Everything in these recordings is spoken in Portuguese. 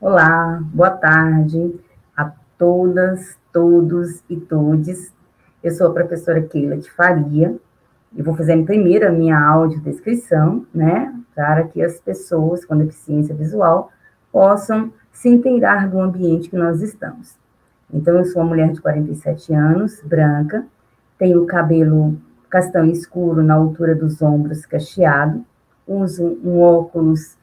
Olá, boa tarde a todas, todos e todes. Eu sou a professora Keila de Faria e vou fazer primeiro a minha audiodescrição, né, para que as pessoas com deficiência visual possam se inteirar do ambiente que nós estamos. Então, eu sou uma mulher de 47 anos, branca, tenho o cabelo castanho escuro na altura dos ombros, cacheado, uso um óculos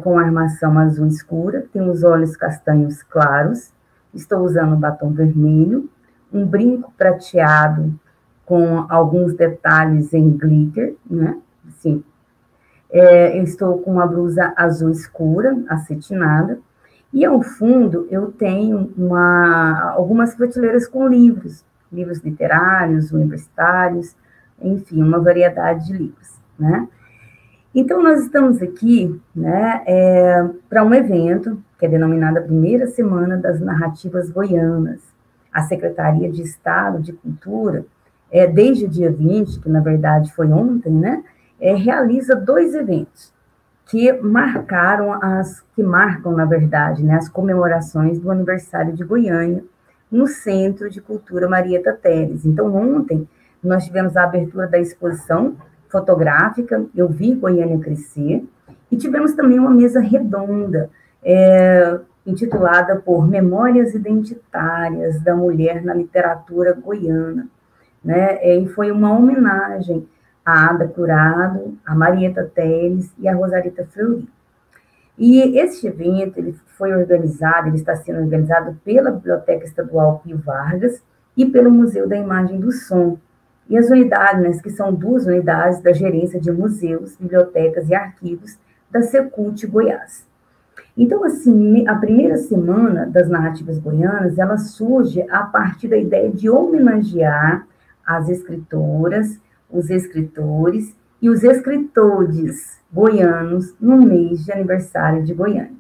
com armação azul escura, tenho os olhos castanhos claros, estou usando um batom vermelho, um brinco prateado com alguns detalhes em glitter, né? Assim, eu estou com uma blusa azul escura, acetinada, e ao fundo eu tenho algumas prateleiras com livros literários, universitários, enfim, uma variedade de livros, né? Então, nós estamos aqui, né, para um evento que é denominado a Primeira Semana das Narrativas Goianas. A Secretaria de Estado de Cultura, desde o dia 20, que na verdade foi ontem, né, realiza 2 eventos que marcam, na verdade, né, as comemorações do aniversário de Goiânia, no Centro de Cultura Marieta Teles. Então, ontem, nós tivemos a abertura da exposição fotográfica, Eu Vi Goiânia Crescer, e tivemos também uma mesa redonda, intitulada por Memórias Identitárias da Mulher na Literatura Goiana, né? E foi uma homenagem a Ada Curado, a Marieta Teles e a Rosarita Fleury. E esse evento, ele está sendo organizado pela Biblioteca Estadual Pio Vargas e pelo Museu da Imagem e do Som. E as unidades, né, que são 2 unidades da Gerência de Museus, Bibliotecas e Arquivos da Secult Goiás. Então, assim, a primeira semana das narrativas goianas, ela surge a partir da ideia de homenagear as escritoras, os escritores e os escritores goianos no mês de aniversário de Goiânia,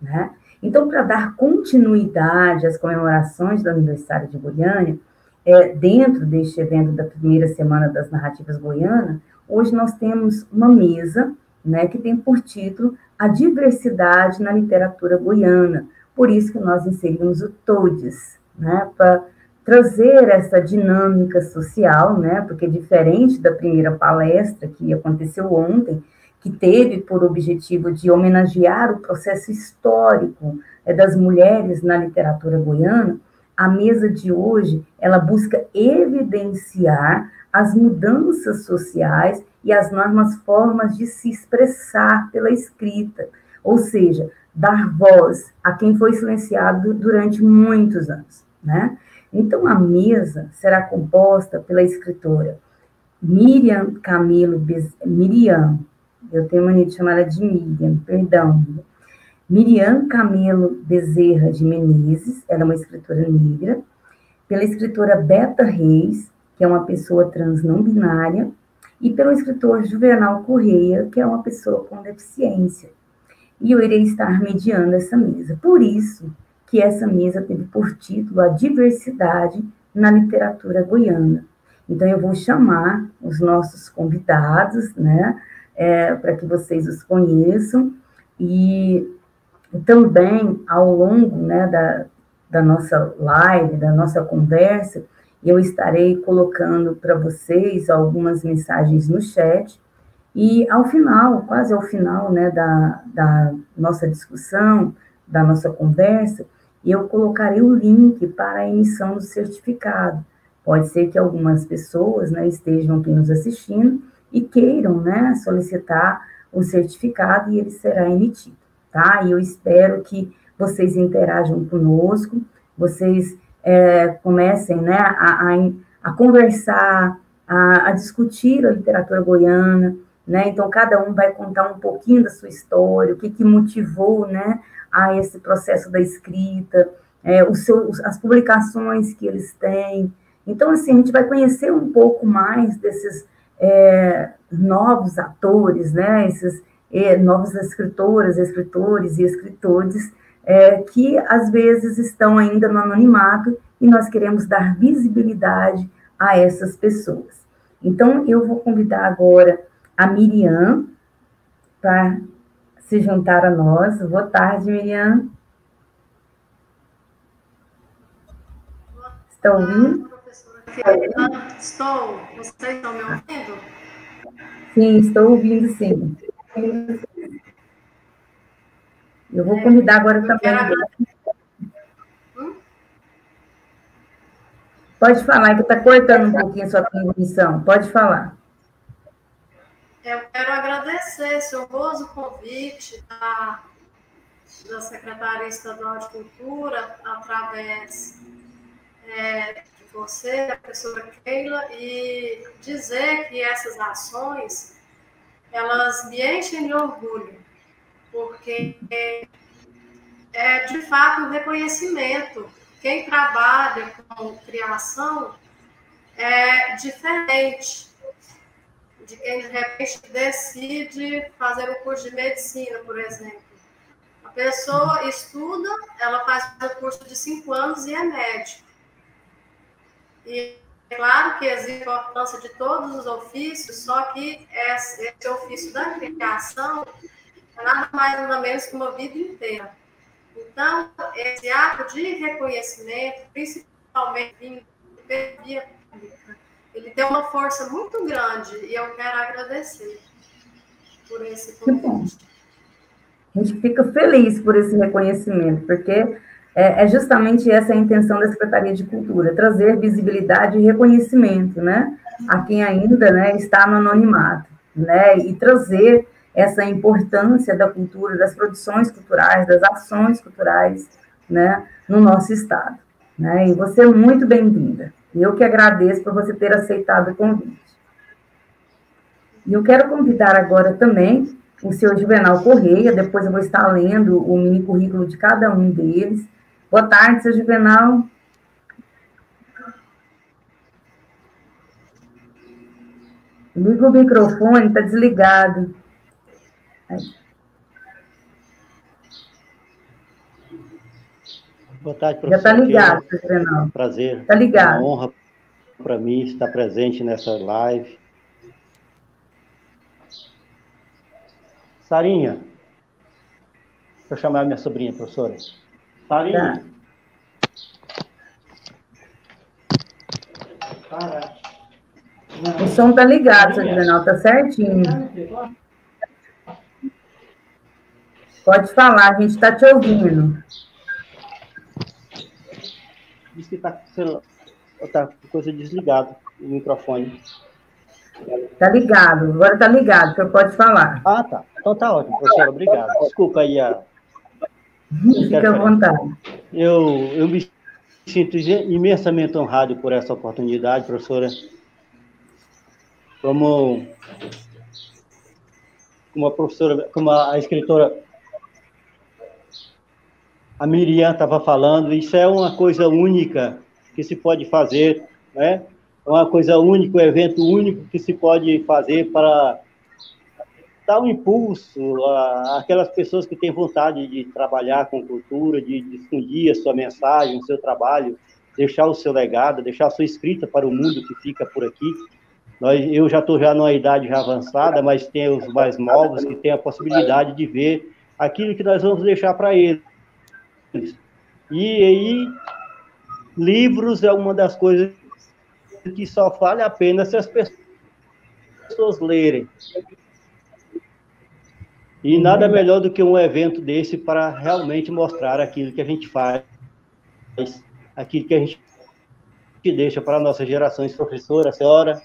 né? Então, para dar continuidade às comemorações do aniversário de Goiânia, dentro deste evento da primeira semana das narrativas goianas, hoje nós temos uma mesa, né, que tem por título A Diversidade na Literatura Goiana. Por isso que nós inserimos o TODES, né, para trazer essa dinâmica social, né, porque diferente da primeira palestra que aconteceu ontem, que teve por objetivo de homenagear o processo histórico das mulheres na literatura goiana, a mesa de hoje, ela busca evidenciar as mudanças sociais e as novas formas de se expressar pela escrita, ou seja, dar voz a quem foi silenciado durante muitos anos, né? Então, a mesa será composta pela escritora Miriam Camilo Miriam, eu tenho mania de chamar ela de Miriam, perdão, Miriam Camelo Bezerra de Menezes, ela é uma escritora negra, pela escritora Beta Reis, que é uma pessoa trans não binária, e pelo escritor Juvenal Correia, que é uma pessoa com deficiência. E eu irei estar mediando essa mesa. Por isso que essa mesa teve por título A Diversidade na Literatura Goiana. Então, eu vou chamar os nossos convidados, né, para que vocês os conheçam, e também, ao longo, né, da nossa live, da nossa conversa, eu estarei colocando para vocês algumas mensagens no chat, e ao final, quase ao final, né, da nossa discussão, da nossa conversa, eu colocarei o link para a emissão do certificado. Pode ser que algumas pessoas, né, estejam aqui nos assistindo e queiram, né, solicitar o certificado e ele será emitido, tá? E eu espero que vocês interajam conosco, vocês comecem, né, a conversar, a discutir a literatura goiana, né? Então, cada um vai contar um pouquinho da sua história, o que motivou, né, a esse processo da escrita, as publicações que eles têm. Então, assim, a gente vai conhecer um pouco mais desses novos atores, né, esses novos escritoras, escritores e escritores que, às vezes, estão ainda no anonimato e nós queremos dar visibilidade a essas pessoas. Então, eu vou convidar agora a Miriam para se juntar a nós. Boa tarde, Miriam. Está ouvindo? Professora, estou. Vocês estão me ouvindo? Sim, estou ouvindo, sim. Eu vou convidar agora também. Pode falar, que está cortando um pouquinho a sua transmissão. Pode falar. Eu quero agradecer esse honroso convite da Secretaria Estadual de Cultura, através de você, a professora Keila, e dizer que essas ações, elas me enchem de orgulho, porque é, de fato, um reconhecimento. Quem trabalha com criação é diferente de quem, de repente, decide fazer um curso de medicina, por exemplo. A pessoa estuda, ela faz um curso de 5 anos e é médico. E é claro que existe a importância de todos os ofícios, só que esse ofício da criação é nada mais nada menos que uma vida inteira. Então, esse ato de reconhecimento, principalmente vindo via pública, ele tem uma força muito grande e eu quero agradecer por esse convite. A gente fica feliz por esse reconhecimento, porque é justamente essa a intenção da Secretaria de Cultura, trazer visibilidade e reconhecimento, né, a quem ainda, né, está no anonimato, né, e trazer essa importância da cultura, das produções culturais, das ações culturais, né, no nosso estado, né, e você é muito bem-vinda. Eu que agradeço por você ter aceitado o convite. E eu quero convidar agora também o senhor Juvenal Correia, depois eu vou estar lendo o mini currículo de cada um deles. Boa tarde, senhor Juvenal. Liga o microfone, está desligado. Boa tarde, professor. Já está ligado, senhor Juvenal. Prazer. Está ligado. É uma honra para mim estar presente nessa live. Sarinha. Deixa eu chamar a minha sobrinha, professora. Sarinha. Tá. O som está ligado, senhor Juvenal, está certinho. Pode falar, a gente está te ouvindo. Diz que está com coisa desligada, o microfone. Está ligado, agora está ligado, o senhor pode falar. Ah, tá. Então tá ótimo, professora, obrigado. Desculpa aí a... Fica à vontade. Eu me sinto imensamente honrado por essa oportunidade, professora. Como a professora, como a escritora, a Miriam estava falando, isso é uma coisa única que se pode fazer, né? É uma coisa única, um evento único que se pode fazer para dar um impulso àquelas pessoas que têm vontade de trabalhar com cultura, de difundir a sua mensagem, o seu trabalho, deixar o seu legado, deixar a sua escrita para o mundo que fica por aqui. Eu já estou numa idade já avançada, mas tem os mais novos que têm a possibilidade de ver aquilo que nós vamos deixar para eles. E aí, livros é uma das coisas que só vale a pena se as pessoas lerem. E nada melhor do que um evento desse para realmente mostrar aquilo que a gente faz, aquilo que a gente deixa para nossas gerações. Professora, a senhora,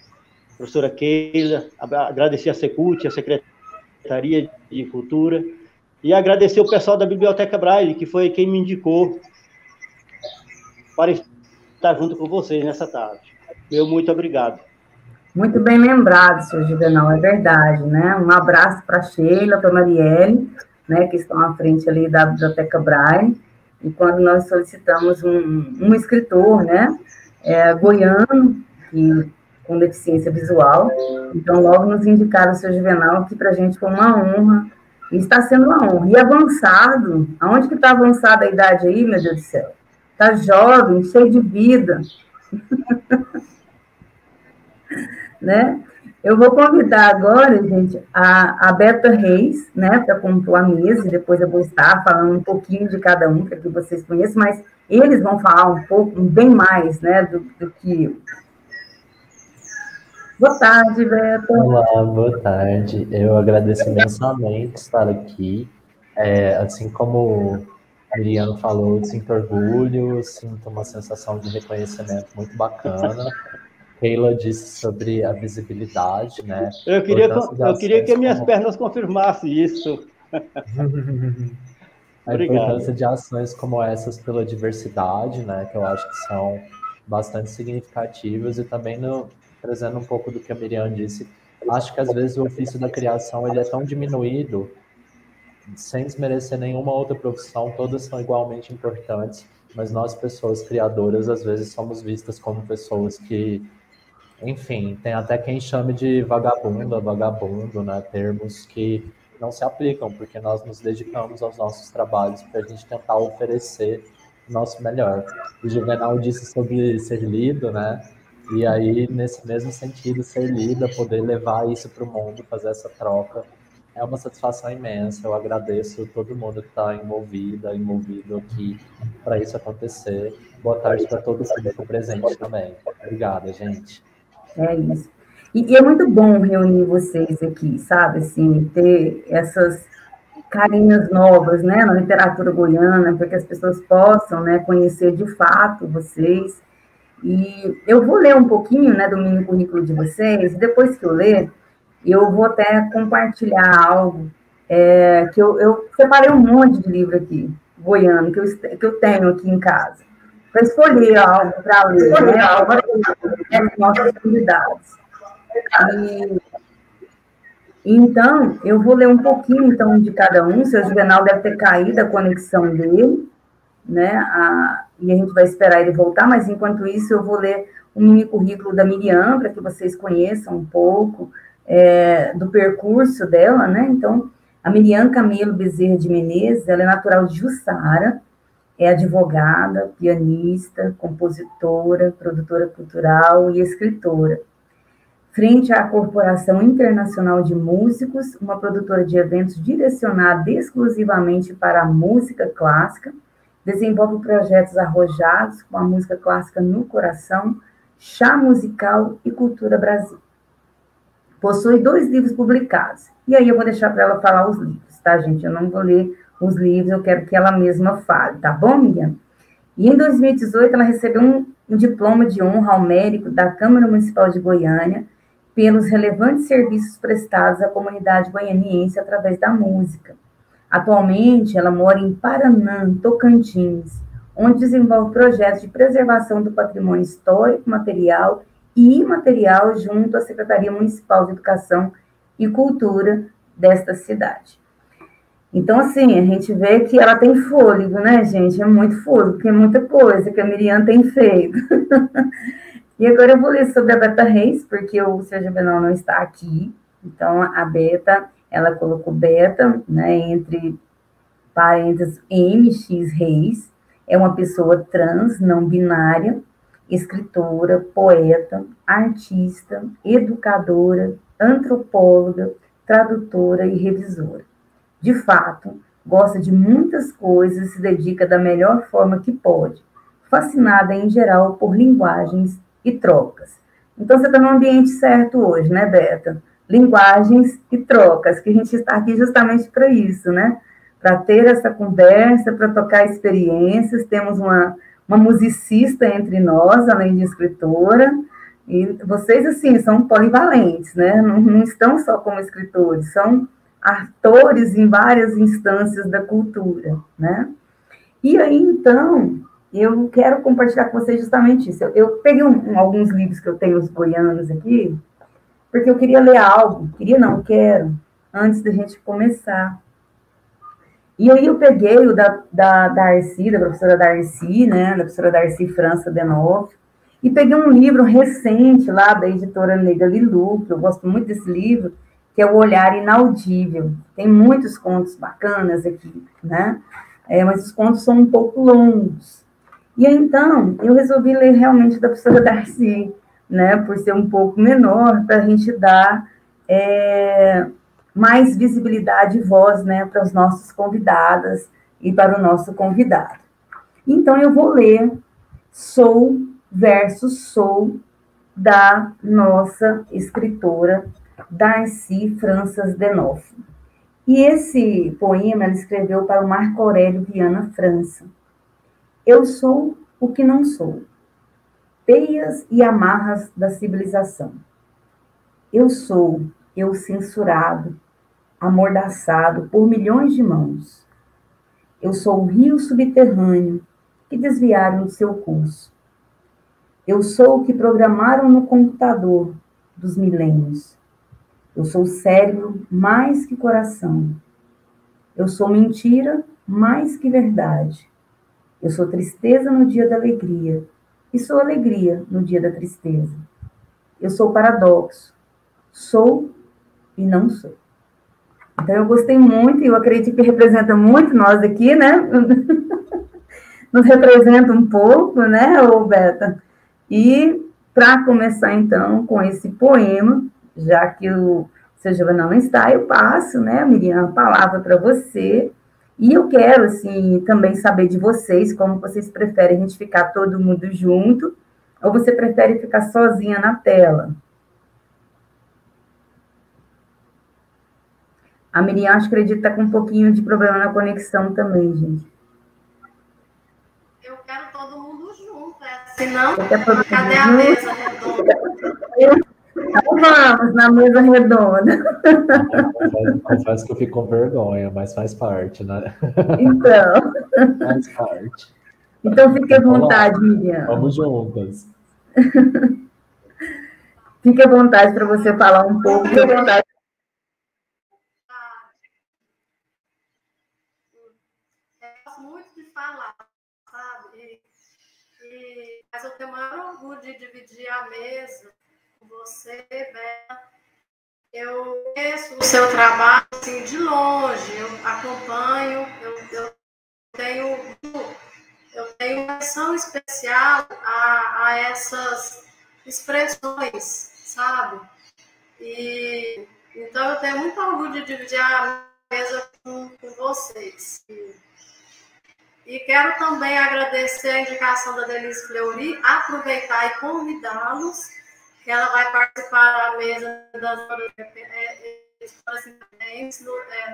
professora Keila, agradecer a Secult, a Secretaria de Cultura, e agradecer o pessoal da Biblioteca Braille, que foi quem me indicou para estar junto com vocês nessa tarde. Meu muito obrigado. Muito bem lembrado, senhor Juvenal, é verdade, né? Um abraço para a Sheila, para a Marielle, né, que estão à frente ali da Biblioteca Braille, e quando nós solicitamos um escritor, né, goiano, com deficiência visual, então logo nos indicaram o senhor Juvenal, que para a gente foi uma honra, e está sendo uma honra. E avançado, aonde que está avançada a idade aí, meu Deus do céu? Está jovem, cheio de vida. Né? Eu vou convidar agora, gente, a Beta Reis, né, para compor a mesa, e depois eu vou estar falando um pouquinho de cada um, para que vocês conheçam, mas eles vão falar um pouco, bem mais, né, do que eu. Boa tarde, Beta. Olá, boa tarde. Eu agradeço imensamente estar aqui. Assim como a Miriam falou, eu sinto orgulho, sinto uma sensação de reconhecimento muito bacana. Keila disse sobre a visibilidade, né? Eu queria que minhas pernas confirmassem isso. A importância de ações como essas pela diversidade, né? Que eu acho que são bastante significativas, e também trazendo um pouco do que a Miriam disse, acho que às vezes o ofício da criação ele é tão diminuído, sem desmerecer nenhuma outra profissão, todas são igualmente importantes, mas nós, pessoas criadoras, às vezes somos vistas como pessoas que, enfim, tem até quem chame de vagabunda, vagabundo, né? Termos que não se aplicam, porque nós nos dedicamos aos nossos trabalhos para a gente tentar oferecer o nosso melhor. O Juvenal disse sobre ser lido, né? E aí, nesse mesmo sentido, ser lida, poder levar isso para o mundo, fazer essa troca, é uma satisfação imensa. Eu agradeço todo mundo que está envolvido aqui para isso acontecer. Boa tarde para todo o público presente também. Obrigada, gente. É isso. E é muito bom reunir vocês aqui, sabe? Assim, ter essas carinhas novas, né, na literatura goiana, para que as pessoas possam, né, conhecer de fato vocês. E eu vou ler um pouquinho, né, do mini currículo de vocês, e depois que eu ler, eu vou até compartilhar algo, que eu separei um monte de livro aqui, goiano, que eu tenho aqui em casa, para escolher algo para ler, né, as nossas convidados. Então, eu vou ler um pouquinho, então, de cada um. O seu Juvenal deve ter caído a conexão dele, né? E a gente vai esperar ele voltar, mas, enquanto isso, eu vou ler um mini currículo da Miriam, para que vocês conheçam um pouco do percurso dela, né? Então, a Miriam Camelo Bezerra de Menezes, ela é natural de Jussara, é advogada, pianista, compositora, produtora cultural e escritora. Frente à Corporação Internacional de Músicos, uma produtora de eventos direcionada exclusivamente para a música clássica, desenvolve projetos arrojados com a música clássica no coração, chá musical e cultura Brasil. Possui 2 livros publicados. E aí eu vou deixar para ela falar os livros, tá, gente? Eu não vou ler os livros, eu quero que ela mesma fale, tá bom, Miriam? E em 2018 ela recebeu um diploma de honra ao mérito da Câmara Municipal de Goiânia, pelos relevantes serviços prestados à comunidade goianiense através da música. Atualmente, ela mora em Paranã, Tocantins, onde desenvolve projetos de preservação do patrimônio histórico, material e imaterial junto à Secretaria Municipal de Educação e Cultura desta cidade. Então, assim, a gente vê que ela tem fôlego, né, gente? É muito fôlego, porque é muita coisa que a Miriam tem feito. E agora eu vou ler sobre a Beta Reis, porque o seu Juvenal não está aqui. Então, a Beta, ela colocou Beta, né, entre parênteses, MX Reis, é uma pessoa trans, não binária, escritora, poeta, artista, educadora, antropóloga, tradutora e revisora. De fato, gosta de muitas coisas e se dedica da melhor forma que pode, fascinada em geral por linguagens e trocas. Então, você está no ambiente certo hoje, né, Beta? Linguagens e trocas, que a gente está aqui justamente para isso, né? Para ter essa conversa, para tocar experiências. Temos uma musicista entre nós, além de escritora, e vocês, assim, são polivalentes, né? Não estão só como escritores, são atores em várias instâncias da cultura, né? E aí, então, eu quero compartilhar com vocês justamente isso. Eu peguei alguns livros que eu tenho, os goianos aqui, porque eu queria ler algo, quero, antes da gente começar. E aí eu peguei o da Darcy, da professora Darcy, né, da professora Darcy França Denov, e peguei um livro recente lá da editora Negra Lilu, que eu gosto muito desse livro, que é O Olhar Inaudível. Tem muitos contos bacanas aqui, né? Mas os contos são um pouco longos. E aí, então, eu resolvi ler realmente da professora Darcy, né, por ser um pouco menor, para a gente dar mais visibilidade e voz, né, para as nossas convidadas e para o nosso convidado. Então, eu vou ler Sou versus Sou, da nossa escritora Darcy Franças Denoff. E esse poema ela escreveu para o Marco Aurélio Viana França. Eu sou o que não sou. Teias e amarras da civilização. Eu sou, eu censurado, amordaçado por milhões de mãos. Eu sou o rio subterrâneo que desviaram do seu curso. Eu sou o que programaram no computador dos milênios. Eu sou cérebro mais que coração. Eu sou mentira mais que verdade. Eu sou tristeza no dia da alegria e sou alegria no dia da tristeza. Eu sou paradoxo. Sou e não sou. Então, eu gostei muito e eu acredito que representa muito nós aqui, né? Nos representa um pouco, né, Roberta? E para começar, então, com esse poema, já que o seu Giovanna não está, eu passo, né, Miriam, a palavra para você. E eu quero, assim, também saber de vocês, como vocês preferem a gente ficar todo mundo junto, ou você prefere ficar sozinha na tela? A Miriam, acho que acredita que está com um pouquinho de problema na conexão também, gente. Eu quero todo mundo junto, senão, cadê a mesa redonda? Então vamos na mesa redonda. Confesso que eu fico com vergonha, mas faz parte, né? Então. Faz parte. Então fique à vontade, Miriam. Vamos juntas. Fique à vontade para você falar um pouco. Fique à vontade. Muito de falar, sabe? Mas eu tenho o maior orgulho de dividir a mesa com você, Bela. Eu conheço o seu trabalho assim, de longe, eu acompanho, eu tenho uma atenção especial a essas expressões, sabe? E então eu tenho muito orgulho de dividir a mesa com vocês. E quero também agradecer a indicação da Denise Fleury, aproveitar e convidá-los, que ela vai participar da mesa das independentes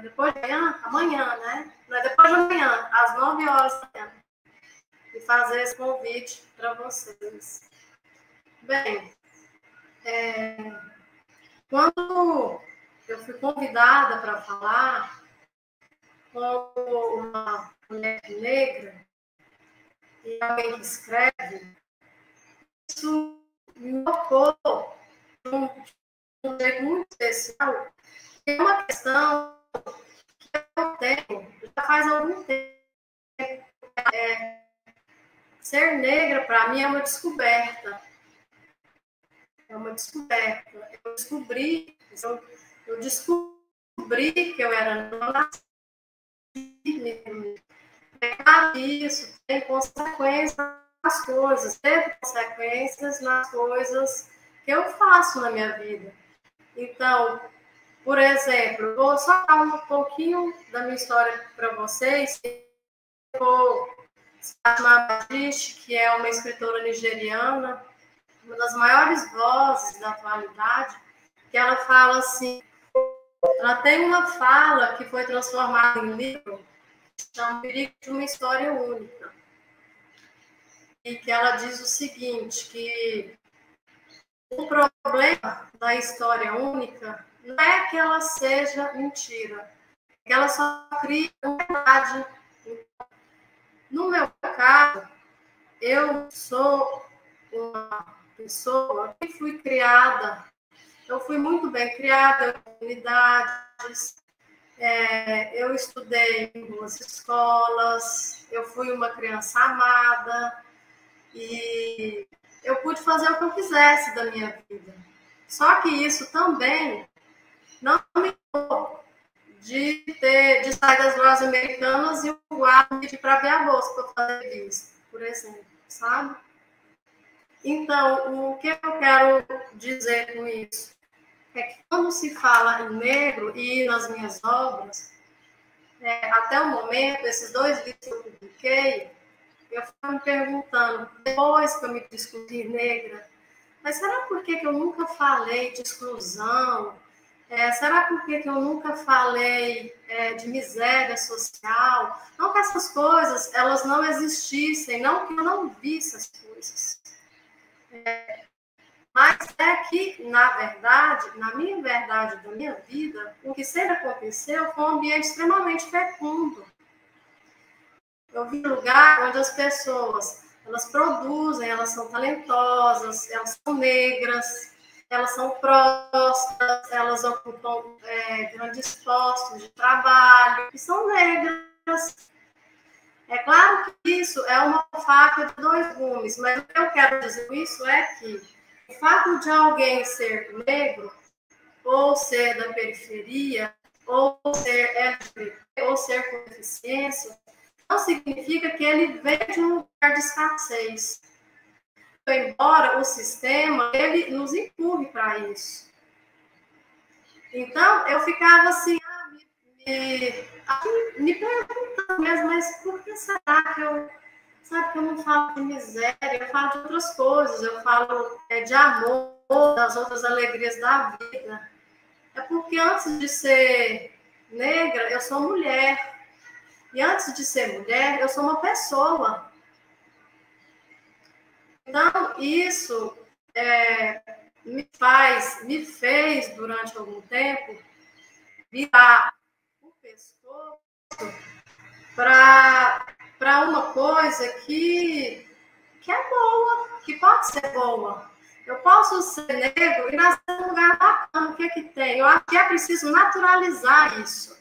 depois de amanhã, né? Não é depois de amanhã, às 9 horas da manhã. E fazer esse convite para vocês. Bem, quando eu fui convidada para falar com uma mulher negra e alguém que escreve, isso me tocou de um jeito muito especial. É uma questão que eu tenho já faz algum tempo. Ser negra, para mim, é uma descoberta. É uma descoberta. Eu descobri que eu era não nasci. Isso tem consequências nas coisas, teve consequências nas coisas que eu faço na minha vida. Então, por exemplo, vou só dar um pouquinho da minha história para vocês. Fatma Badish, que é uma escritora nigeriana, uma das maiores vozes da atualidade, que ela fala assim, ela tem uma fala que foi transformada em livro, que chama Perigo de uma História Única, e que ela diz o seguinte, que o problema da história única não é que ela seja mentira, é que ela só cria uma verdade. No meu caso, eu sou uma pessoa que fui criada, eu fui muito bem criada em comunidades, eu estudei em boas escolas, eu fui uma criança amada e eu pude fazer o que eu quisesse da minha vida. Só que isso também não me deu de sair das lojas americanas e o guarda pedir para abrir a bolsa para fazer isso, por exemplo, sabe? Então, o que eu quero dizer com isso? É que quando se fala em negro e nas minhas obras, até o momento, esses 2 livros que eu publiquei, eu fico me perguntando, depois que eu me descobri negra, mas será por que eu nunca falei de exclusão? Será por que eu nunca falei de miséria social? Não que essas coisas elas não existissem, não que eu não visse essas coisas. Mas é que, na verdade, na minha verdade da minha vida, o que sempre aconteceu foi um ambiente extremamente fecundo. Eu vi um lugar onde as pessoas, elas produzem, elas são talentosas, elas são negras, elas são prósperas, elas ocupam grandes postos de trabalho, e são negras. É claro que isso é uma faca de 2 gumes, mas o que eu quero dizer com isso é que o fato de alguém ser negro, ou ser da periferia, ou ser LGBT, ou ser com deficiência, não significa que ele vem de um lugar de escassez. Embora o sistema, ele nos empurre para isso. Então, eu ficava assim, me perguntando mesmo, mas por que será que eu não falo de miséria, eu falo de outras coisas, eu falo de amor, das outras alegrias da vida. É porque antes de ser negra, eu sou mulher. E antes de ser mulher, eu sou uma pessoa. Então, isso me fez, durante algum tempo, virar o pescoço para uma coisa que é boa, que pode ser boa. Eu posso ser negro e nascer num lugar bacana. O que é que tem? Eu acho que é preciso naturalizar isso.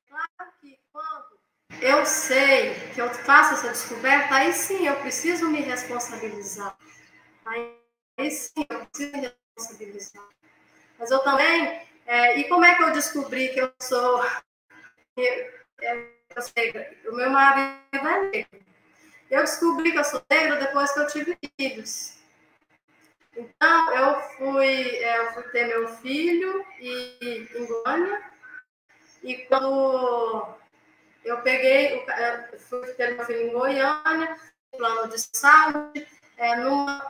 Claro que quando eu sei que eu faço essa descoberta, aí sim eu preciso me responsabilizar. Aí sim eu preciso me responsabilizar. Mas eu também... e como é que eu descobri que eu sou... eu sei, o meu marido é negro. Eu descobri que eu sou negra depois que eu tive filhos. Então, eu fui ter meu filho em Goiânia. E quando eu fui ter meu filho em Goiânia, plano de saúde,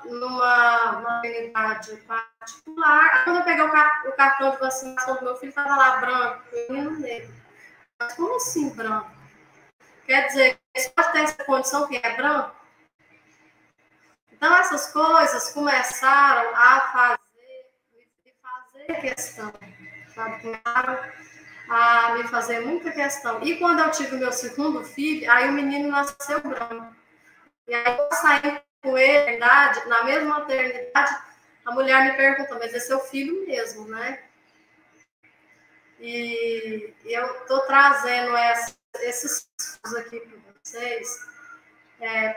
numa maternidade particular. Quando eu peguei o cartão de vacinação do meu filho, estava lá branco, menino negro. Mas como assim branco? Quer dizer, você pode ter essa condição que é branco? Então, essas coisas começaram a me fazer questão, sabe? Começaram a me fazer muita questão. E quando eu tive o meu segundo filho, aí o menino nasceu branco. E aí eu saí com ele, na mesma maternidade, a mulher me perguntou, mas é seu filho mesmo, né? E eu estou trazendo esses casos aqui para vocês,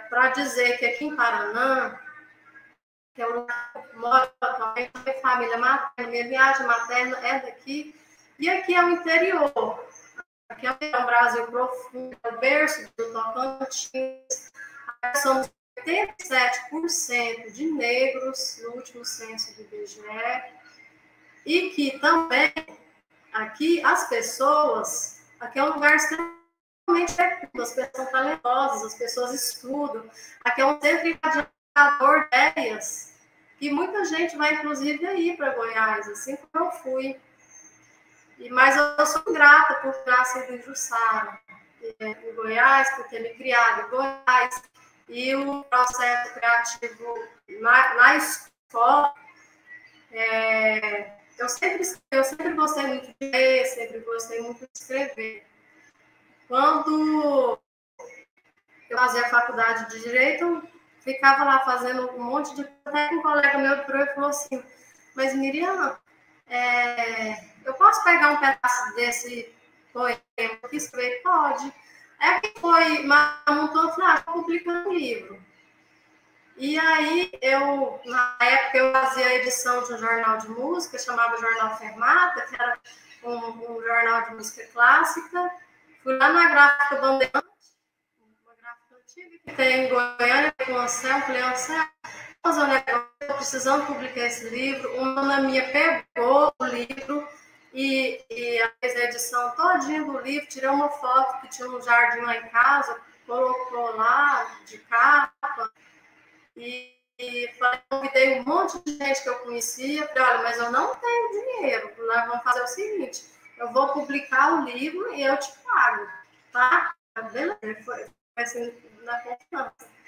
para dizer que aqui em Paraná, que é o lugar que eu moro atualmente, minha família materna, minha linhagem materna é daqui, e aqui é o interior. Aqui é o Brasil profundo, é o berço do Tocantins. Somos 87% de negros no último censo do IBGE, e que também aqui as pessoas, aqui é um lugar extremamente fecundo, as pessoas são talentosas, as pessoas estudam, aqui é um centro encadeador de ideias, e muita gente vai inclusive aí para Goiás, assim como eu fui. Mas eu sou grata por ter nascido em Jussara, em Goiás, por ter me criado em Goiás, e o processo criativo na escola, eu sempre gostei muito de ler, sempre gostei muito de escrever. Quando eu fazia faculdade de Direito, eu ficava lá fazendo um monte de... Até um colega meu falou assim, mas Miriam, eu posso pegar um pedaço desse poema que escrevi? Pode. Aí que foi, montou, eu falei, estou publicando um livro. E aí, na época, eu fazia a edição de um jornal de música, chamava Jornal Fermata, que era um jornal de música clássica. Fui lá na Gráfica Bandeirante, uma gráfica antiga, que tem em Goiânia, com o Anselmo. Falei, Anselmo, fazer um negócio, estou precisando publicar esse livro. Uma aluna minha pegou o livro e fez a edição todinha do livro, tirou uma foto que tinha um jardim lá em casa, colocou lá de capa e convidei um monte de gente que eu conhecia. Falei, olha, mas eu não tenho dinheiro, nós vamos fazer o seguinte, eu vou publicar o livro e eu te pago, tá? Beleza, foi assim, na confiança.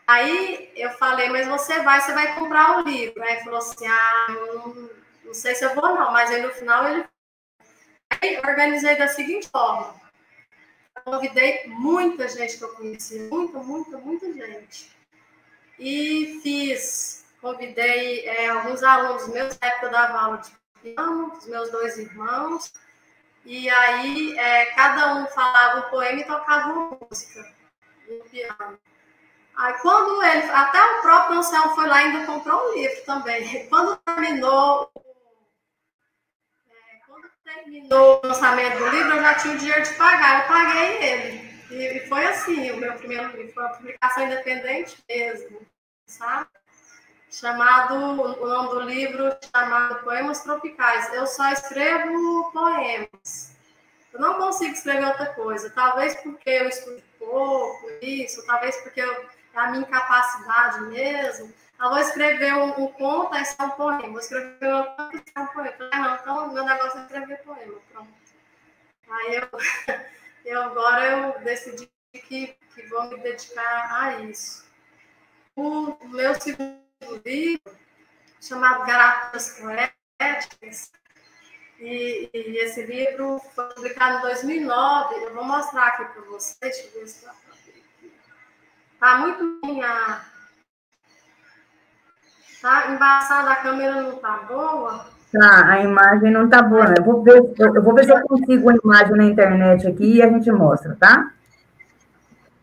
Aí eu falei, mas você vai comprar o livro. Aí ele falou assim, não sei se eu vou não, mas aí no final ele... Aí eu organizei da seguinte forma, convidei muita gente que eu conhecia, muita gente. E convidei alguns alunos meus, na época eu dava aula de piano, os meus 2 irmãos, e aí cada um falava um poema e tocava uma música no piano. Aí quando até o próprio Anselmo foi lá e ainda comprou um livro também. Quando terminou o lançamento do livro, eu já tinha o dinheiro de pagar, eu paguei ele. E foi assim, o meu primeiro livro, foi uma publicação independente mesmo, sabe? O nome do livro chamado Poemas Tropicais. Eu só escrevo poemas. Eu não consigo escrever outra coisa. Talvez porque eu estudo pouco, talvez porque é a minha incapacidade mesmo. Eu vou escrever um conto, esse é um poema. Vou escrever um conto, esse é um poema. Não, então meu negócio é escrever poema. Pronto. Aí agora eu decidi que vou me dedicar a isso. O meu segundo livro, chamado Garaturas Poéticas, e esse livro foi publicado em 2009. Eu vou mostrar aqui para vocês. Deixa eu ver se dá para ver aqui. Tá muito minha. Tá embaçada, a câmera não tá boa. Tá, a imagem não tá boa, né? Eu vou ver se eu consigo uma imagem na internet aqui e a gente mostra, tá?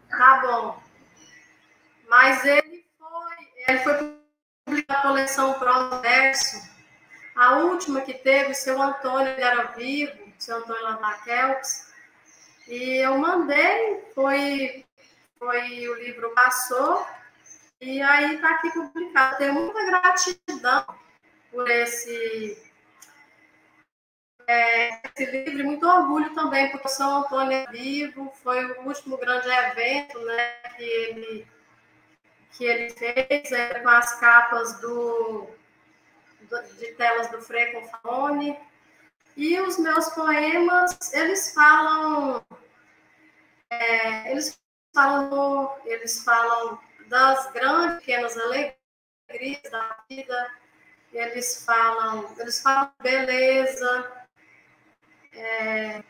Tá bom. Mas ele foi publicado na coleção Proverso. A última que teve, o seu Antônio, ele era vivo, o seu Antônio Landakelps. E eu mandei, o livro passou, e aí está aqui publicado. Tenho muita gratidão por esse livro, e muito orgulho também, porque o São Antônio é vivo, foi o último grande evento, né, que ele fez, com as capas de telas do Frei Confalone. E os meus poemas, eles falam das grandes, pequenas alegrias da vida, eles falam beleza,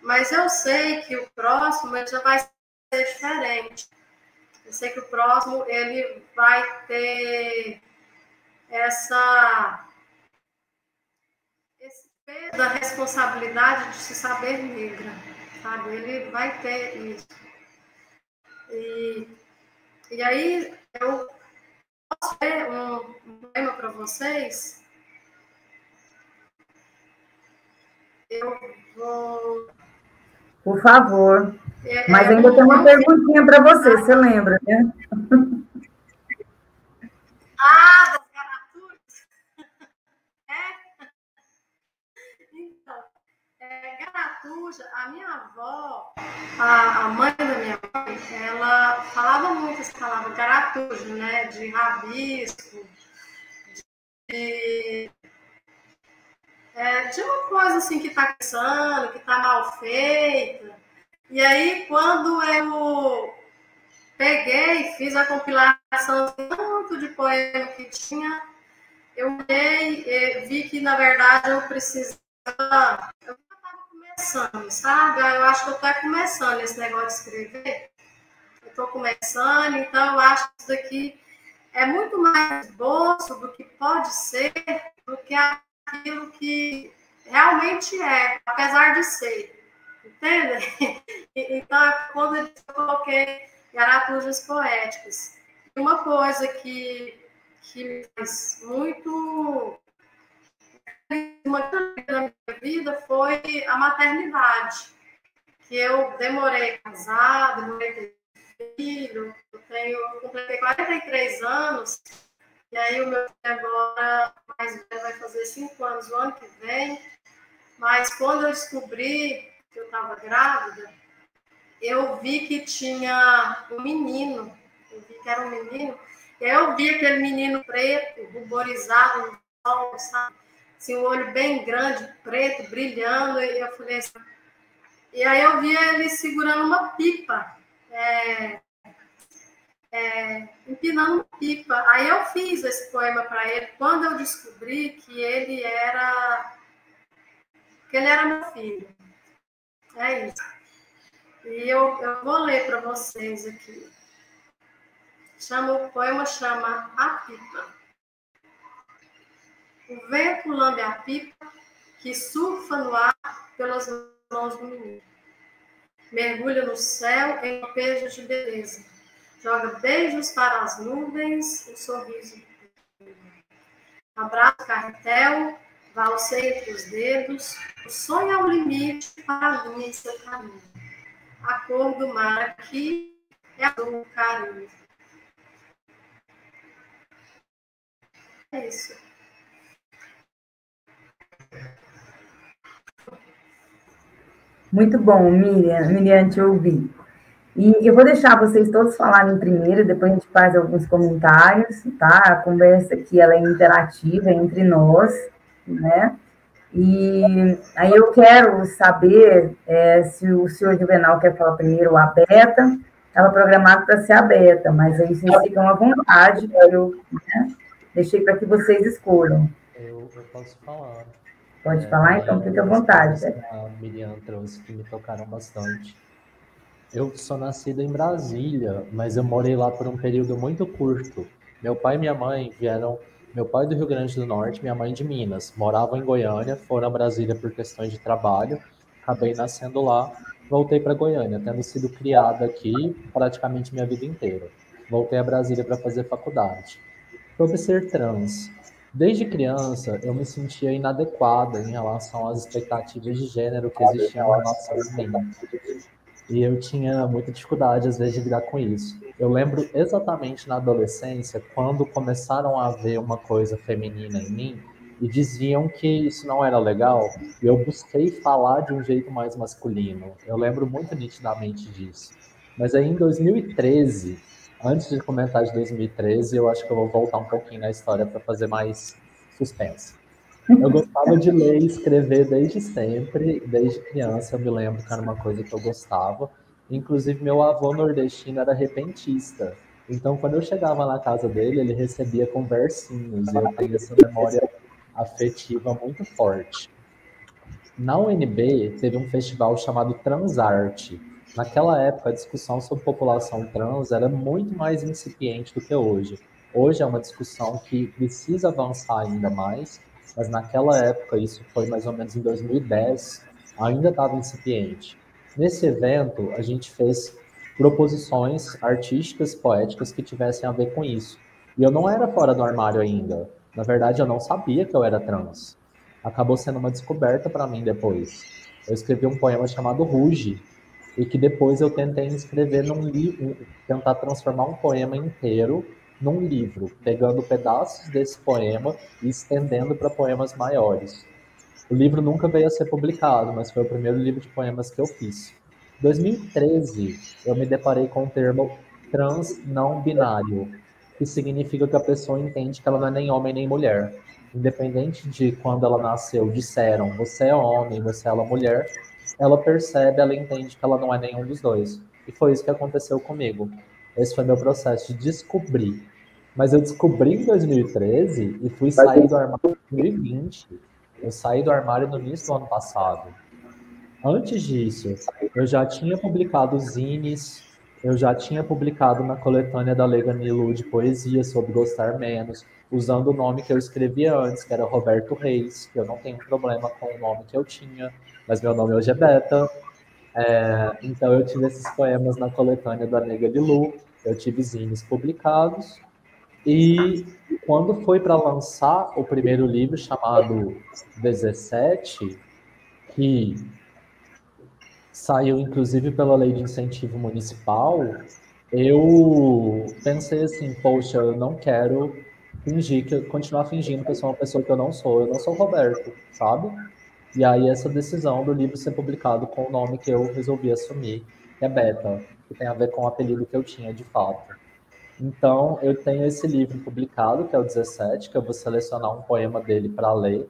mas eu sei que o próximo ele já vai ser diferente. Eu sei que o próximo ele vai ter esse peso da responsabilidade de se saber negra, sabe? Ele vai ter isso. E aí eu posso ler um poema para vocês? Eu vou... Por favor. Mas ainda tem uma perguntinha para você lembra, né? Das garaturas? Então, garatuja, a minha avó, a mãe da minha mãe, ela falava muito essa palavra garatuja, né? De rabisco, de uma coisa assim que está pensando, que está mal feita. E aí, quando eu peguei, fiz a compilação tanto de poema que tinha, eu vi que, na verdade, eu precisava... Eu estava começando, sabe? Eu acho que eu estou começando esse negócio de escrever. Eu estou começando, então eu acho que isso daqui é muito mais esboço do que pode ser, do que aquilo que realmente é, apesar de ser. Entende? Então, quando eu coloquei Garatujas Poéticas, uma coisa que me faz muito uma grande na minha vida foi a maternidade, que eu demorei a casar, demorei a ter filho, eu completei 43 anos, E aí o meu filho agora, mais velho, vai fazer 5 anos no ano que vem. Mas quando eu descobri que eu estava grávida, eu vi que tinha um menino. Eu vi que era um menino. E aí eu vi aquele menino preto, ruborizado no sol, sabe? Assim, um olho bem grande, preto, brilhando. E eu falei assim... E aí eu vi ele segurando uma pipa. Empinando uma pipa. Aí eu fiz esse poema para ele quando eu descobri que ele era meu filho. É isso. E eu vou ler para vocês aqui. O poema chama A Pipa. O vento lambe a pipa que surfa no ar pelas mãos do menino. Mergulha no céu em lampejos de beleza. Joga beijos para as nuvens, o sorriso do menino. Abraça o carretel, valseia entre os dedos. O sonho é o limite para a linha em seu caminho. A cor do mar aqui é azul carinho. É isso. Muito bom, Miriam, te ouvi. E eu vou deixar vocês todos falarem primeiro, depois a gente faz alguns comentários, tá? A conversa aqui, ela é interativa entre nós, né? E aí eu quero saber se o senhor Juvenal quer falar primeiro ou a Beta. Estava programado para ser a Beta, mas aí vocês ficam à vontade, eu deixei para que vocês escolham. Eu posso falar. Pode falar? Então fica à vontade. A Miriam trouxe que me tocaram bastante. Eu sou nascido em Brasília, mas eu morei lá por um período muito curto. Meu pai e minha mãe vieram... Meu pai do Rio Grande do Norte, minha mãe de Minas. Moravam em Goiânia, foram a Brasília por questões de trabalho. Acabei nascendo lá, voltei para Goiânia, tendo sido criada aqui praticamente minha vida inteira. Voltei a Brasília para fazer faculdade. Sobre ser trans. Desde criança, eu me sentia inadequada em relação às expectativas de gênero que existiam em relação a mim. E eu tinha muita dificuldade, às vezes, de lidar com isso. Eu lembro exatamente na adolescência, quando começaram a ver uma coisa feminina em mim e diziam que isso não era legal, e eu busquei falar de um jeito mais masculino. Eu lembro muito nitidamente disso. Mas aí, em 2013, antes de comentar de 2013, eu acho que eu vou voltar um pouquinho na história para fazer mais suspense. Eu gostava de ler e escrever desde sempre, desde criança. Eu me lembro que era uma coisa que eu gostava. Inclusive, meu avô nordestino era repentista. Então, quando eu chegava na casa dele, ele recebia com versinhos. E eu tenho essa memória afetiva muito forte. Na UNB, teve um festival chamado Transarte. Naquela época, a discussão sobre população trans era muito mais incipiente do que hoje. Hoje é uma discussão que precisa avançar ainda mais, mas naquela época, isso foi mais ou menos em 2010, ainda estava incipiente. Nesse evento, a gente fez proposições artísticas, poéticas que tivessem a ver com isso. E eu não era fora do armário ainda. Na verdade, eu não sabia que eu era trans. Acabou sendo uma descoberta para mim depois. Eu escrevi um poema chamado Ruge, e que depois eu tentei escrever num livro, tentar transformar um poema inteiro num livro, pegando pedaços desse poema e estendendo para poemas maiores. O livro nunca veio a ser publicado, mas foi o primeiro livro de poemas que eu fiz. Em 2013, eu me deparei com o termo trans não binário, que significa que a pessoa entende que ela não é nem homem nem mulher. Independente de quando ela nasceu, disseram, você é homem, você é mulher, ela percebe, ela entende que ela não é nenhum dos dois. E foi isso que aconteceu comigo. Esse foi meu processo de descobrir. Mas eu descobri em 2013 e fui sair do armário em 2020. Eu saí do armário no início do ano passado. Antes disso, eu já tinha publicado zines, eu já tinha publicado na coletânea da Lega Nilu de poesia sobre gostar menos, usando o nome que eu escrevia antes, que era Roberto Reis, que eu não tenho problema com o nome que eu tinha, mas meu nome hoje é Beta. Então eu tive esses poemas na coletânea da Lega Nilu, eu tive zines publicados, e quando foi para lançar o primeiro livro, chamado 17, que saiu inclusive pela lei de incentivo municipal, eu pensei assim, poxa, eu não quero continuar fingindo que eu sou uma pessoa que eu não sou. Eu não sou Roberto, sabe? E aí essa decisão do livro ser publicado com o nome que eu resolvi assumir, que é Beta, que tem a ver com o apelido que eu tinha de fato. Então, eu tenho esse livro publicado, que é o 17, que eu vou selecionar um poema dele para ler,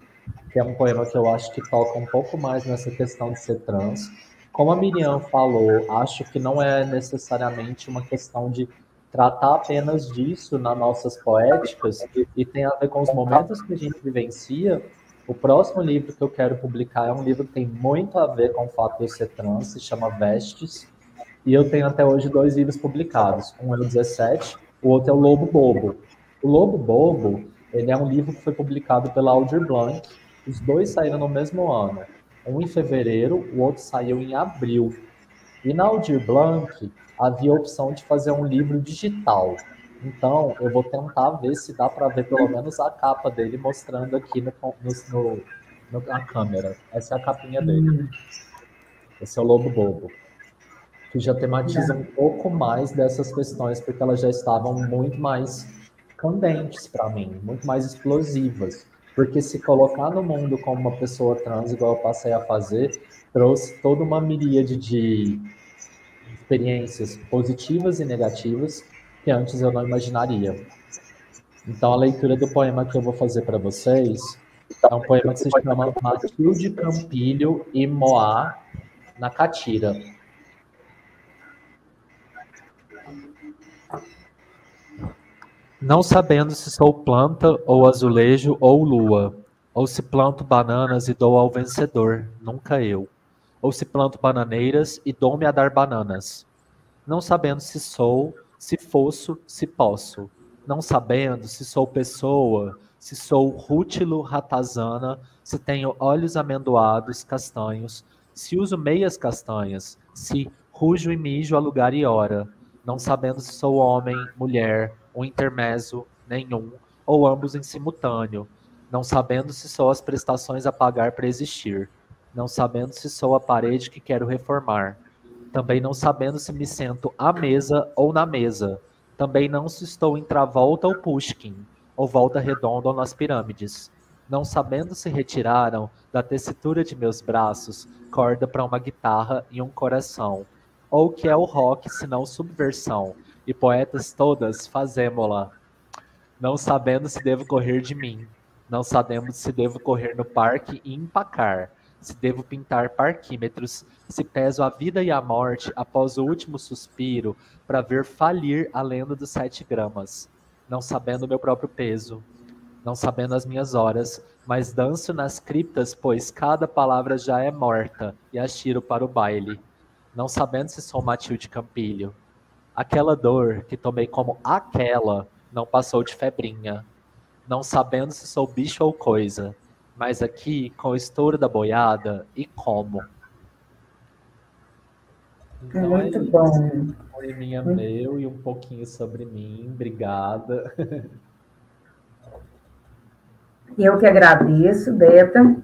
que é um poema que eu acho que toca um pouco mais nessa questão de ser trans. Como a Miriam falou, acho que não é necessariamente uma questão de tratar apenas disso nas nossas poéticas, e tem a ver com os momentos que a gente vivencia. O próximo livro que eu quero publicar é um livro que tem muito a ver com o fato de eu ser trans, se chama Vestes, e eu tenho até hoje 2 livros publicados. Um é o 17, o outro é o Lobo Bobo. O Lobo Bobo, ele é um livro que foi publicado pela Aldir Blanc. Os 2 saíram no mesmo ano. Um em fevereiro, o outro saiu em abril. E na Aldir Blanc havia a opção de fazer um livro digital. Então, eu vou tentar ver se dá para ver pelo menos a capa dele mostrando aqui na câmera. Essa é a capinha dele. Esse é o Lobo Bobo, que já tematiza um pouco mais dessas questões, porque elas já estavam muito mais candentes para mim, muito mais explosivas. Porque se colocar no mundo como uma pessoa trans, igual eu passei a fazer, trouxe toda uma miríade de experiências positivas e negativas que antes eu não imaginaria. Então, a leitura do poema que eu vou fazer para vocês é um poema que se chama Matilde Campilho e Moá na Catira. Não sabendo se sou planta ou azulejo ou lua, ou se planto bananas e dou ao vencedor, nunca eu, ou se planto bananeiras e dou-me a dar bananas. Não sabendo se sou, se fosso, se posso, não sabendo se sou pessoa, se sou rútilo ratazana, se tenho olhos amendoados, castanhos, se uso meias castanhas, se rujo e mijo a lugar e hora, não sabendo se sou homem, mulher, um intermezzo, nenhum, ou ambos em simultâneo, não sabendo se sou as prestações a pagar para existir, não sabendo se sou a parede que quero reformar, também não sabendo se me sento à mesa ou na mesa, também não se estou em Travolta ou Pushkin, ou Volta Redonda ou nas pirâmides, não sabendo se retiraram da tessitura de meus braços corda para uma guitarra e um coração, ou o que é o rock senão subversão, e poetas todas fazemo-la, não sabendo se devo correr de mim, não sabendo se devo correr no parque e empacar, se devo pintar parquímetros, se peso a vida e a morte após o último suspiro para ver falir a lenda dos 7 gramas, não sabendo o meu próprio peso, não sabendo as minhas horas, mas danço nas criptas, pois cada palavra já é morta, e as tiro para o baile, não sabendo se sou Matilde Campilho. Aquela dor que tomei como aquela não passou de febrinha, não sabendo se sou bicho ou coisa, mas aqui com o estouro da boiada e como. Então é Muito isso. bom. Poeminha meu e um pouquinho sobre mim. Obrigada. Eu que agradeço, Beta,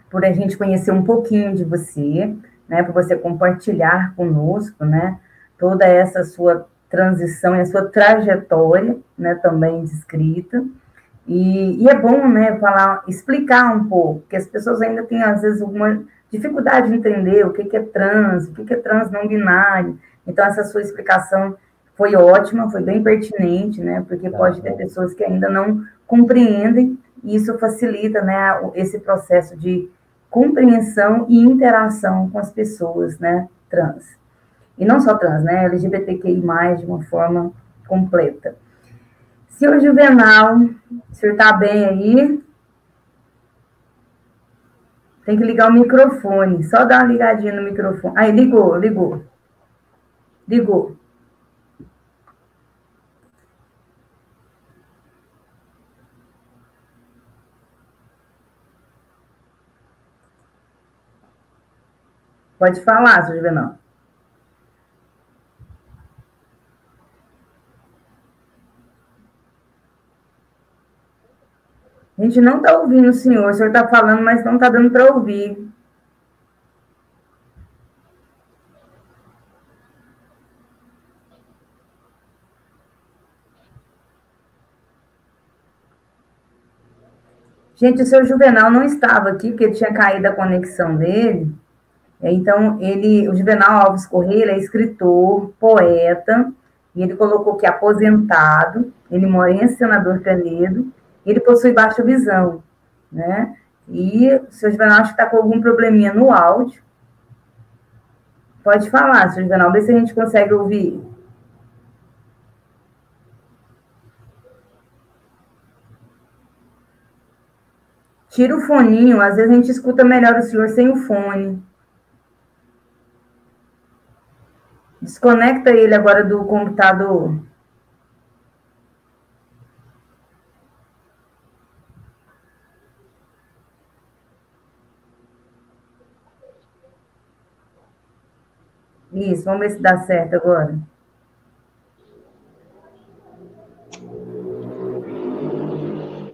por a gente conhecer um pouquinho de você, né, por você compartilhar conosco, né, toda essa sua transição e a sua trajetória, né, também descrita. E é bom, né, falar, explicar um pouco, porque as pessoas ainda têm, às vezes, alguma dificuldade de entender o que é trans não binário. Então, essa sua explicação foi ótima, foi bem pertinente, né, porque pode ter pessoas que ainda não compreendem, e isso facilita, né, esse processo de compreensão e interação com as pessoas, né, trans. E não só trans, né, LGBTQI+, de uma forma completa. Senhor Juvenal, o senhor está bem aí? Tem que ligar o microfone, só dar uma ligadinha no microfone. Aí, ligou. Pode falar, senhor Juvenal. A gente não está ouvindo o senhor está falando, mas não está dando para ouvir. Gente, o seu Juvenal não estava aqui, porque ele tinha caído a conexão dele. Então, o Juvenal Alves Correia, ele é escritor, poeta, e ele colocou que é aposentado, ele mora em Senador Canedo, e ele possui baixa visão, né? E o seu Juvenal acho que está com algum probleminha no áudio. Pode falar, seu Juvenal, vê se a gente consegue ouvir. Tira o foninho, às vezes a gente escuta melhor o senhor sem o fone. Desconecta ele agora do computador. Isso, vamos ver se dá certo agora.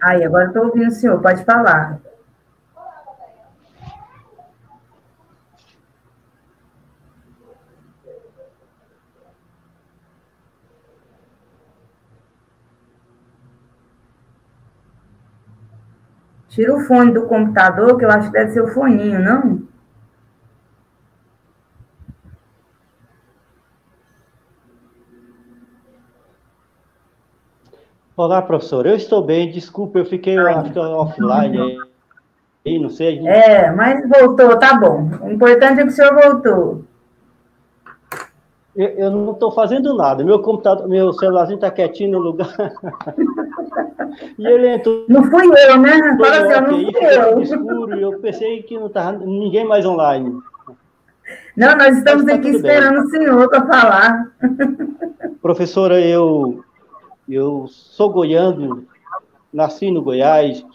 Aí, agora estou ouvindo o senhor, pode falar. Tira o fone do computador, que eu acho que deve ser o foninho, não? Olá, professor. Eu estou bem. Desculpa, eu fiquei acho que offline aí, não sei. Mas voltou, tá bom. O importante é que o senhor voltou. Eu não estou fazendo nada. Meu computador, meu celularzinho está quietinho no lugar. E ele entrou. Não fui eu, né? Fala assim, não fui eu. Escuro, e eu pensei que não estava ninguém mais online. Não, nós estamos aqui esperando o senhor para falar. Professora, eu sou goiano, nasci no Goiás,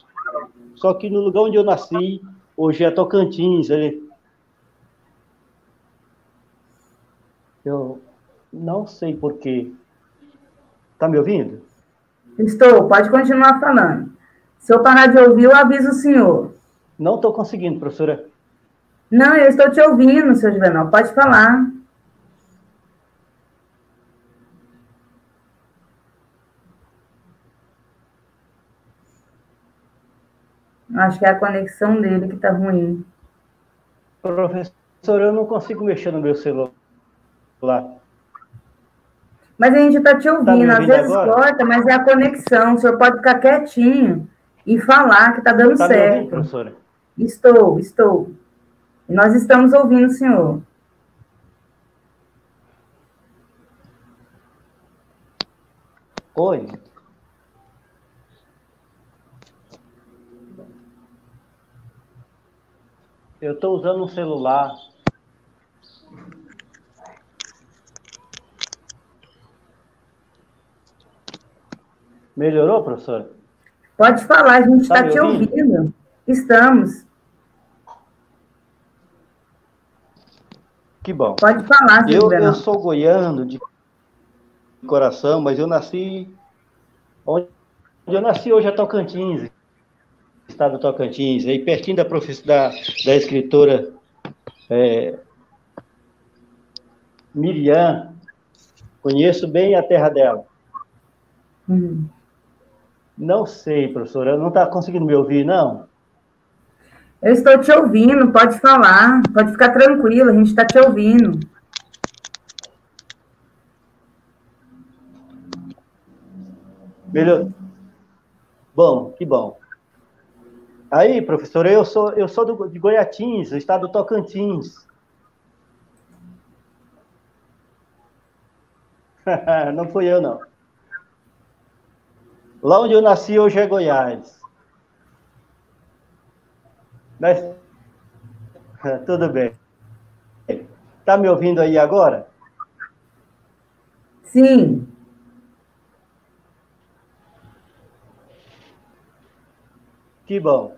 só que no lugar onde eu nasci, hoje é Tocantins. Eu não sei porquê. Está me ouvindo? Estou, pode continuar falando. Se eu parar de ouvir, eu aviso o senhor. Não estou conseguindo, professora. Não, eu estou te ouvindo, seu Juvenal, pode falar. Acho que é a conexão dele que está ruim. Professor, eu não consigo mexer no meu celular. Mas a gente está te ouvindo. Às vezes agora? corta, mas é a conexão. O senhor pode ficar quietinho e falar que está dando certo. Está me ouvindo, professora? Estou. E nós estamos ouvindo o senhor. Oi. Eu estou usando um celular. Melhorou, professora? Pode falar, a gente está te ouvindo. Estamos. Que bom. Pode falar, eu sou goiano de coração, mas eu nasci... Onde eu nasci hoje é Tocantins, estado do Tocantins, aí pertinho da escritora Miriam. Conheço bem a terra dela. Não sei, professora, não está conseguindo me ouvir, não? Eu estou te ouvindo, pode falar, pode ficar tranquilo, a gente está te ouvindo. Melhor. Bom, que bom. Aí, professora, eu sou de Goiatins, do estado do Tocantins. Não fui eu, não. Lá onde eu nasci, hoje é Goiás. Mas... Tudo bem. Está me ouvindo aí agora? Sim. Que bom.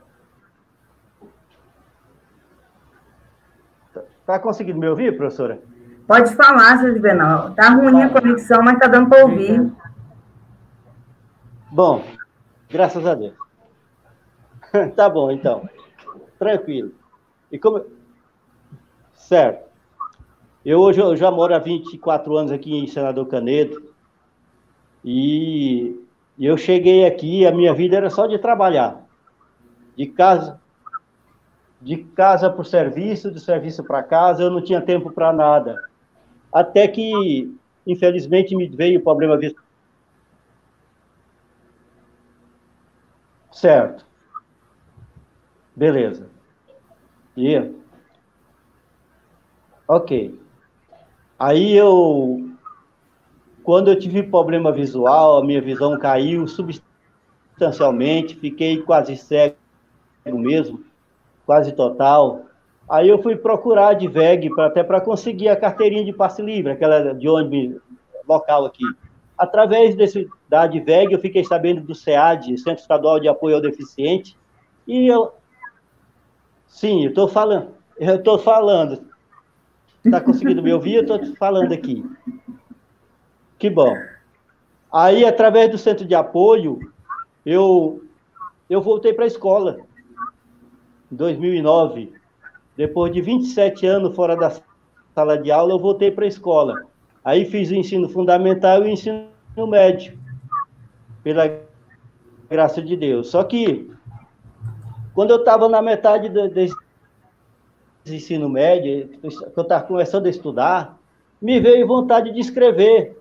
Está conseguindo me ouvir, professora? Pode falar, seu Juvenal. Está ruim a conexão, mas está dando para ouvir. Bom, graças a Deus. Tá bom, então. Tranquilo. E como... Certo. Eu já moro há 24 anos aqui em Senador Canedo. E eu cheguei aqui, a minha vida era só de trabalhar. de casa para o serviço, do serviço para casa, eu não tinha tempo para nada. Até que, infelizmente, me veio o problema visual. Certo. Beleza. E, ok. Aí quando eu tive problema visual, a minha visão caiu substancialmente, fiquei quase cego mesmo, quase total. Aí eu fui procurar a DVEG até para conseguir a carteirinha de passe livre, aquela de ônibus local aqui. Através da DVEG, eu fiquei sabendo do SEAD, Centro Estadual de Apoio ao Deficiente, e sim, eu estou falando. Está conseguindo me ouvir? Eu estou falando aqui. Que bom. Aí, através do centro de apoio, eu voltei para a escola, em 2009. Depois de 27 anos fora da sala de aula, eu voltei para a escola. Aí fiz o ensino fundamental e o ensino médio, pela graça de Deus. Só que, quando eu estava na metade desse ensino médio, que eu estava começando a estudar, me veio vontade de escrever.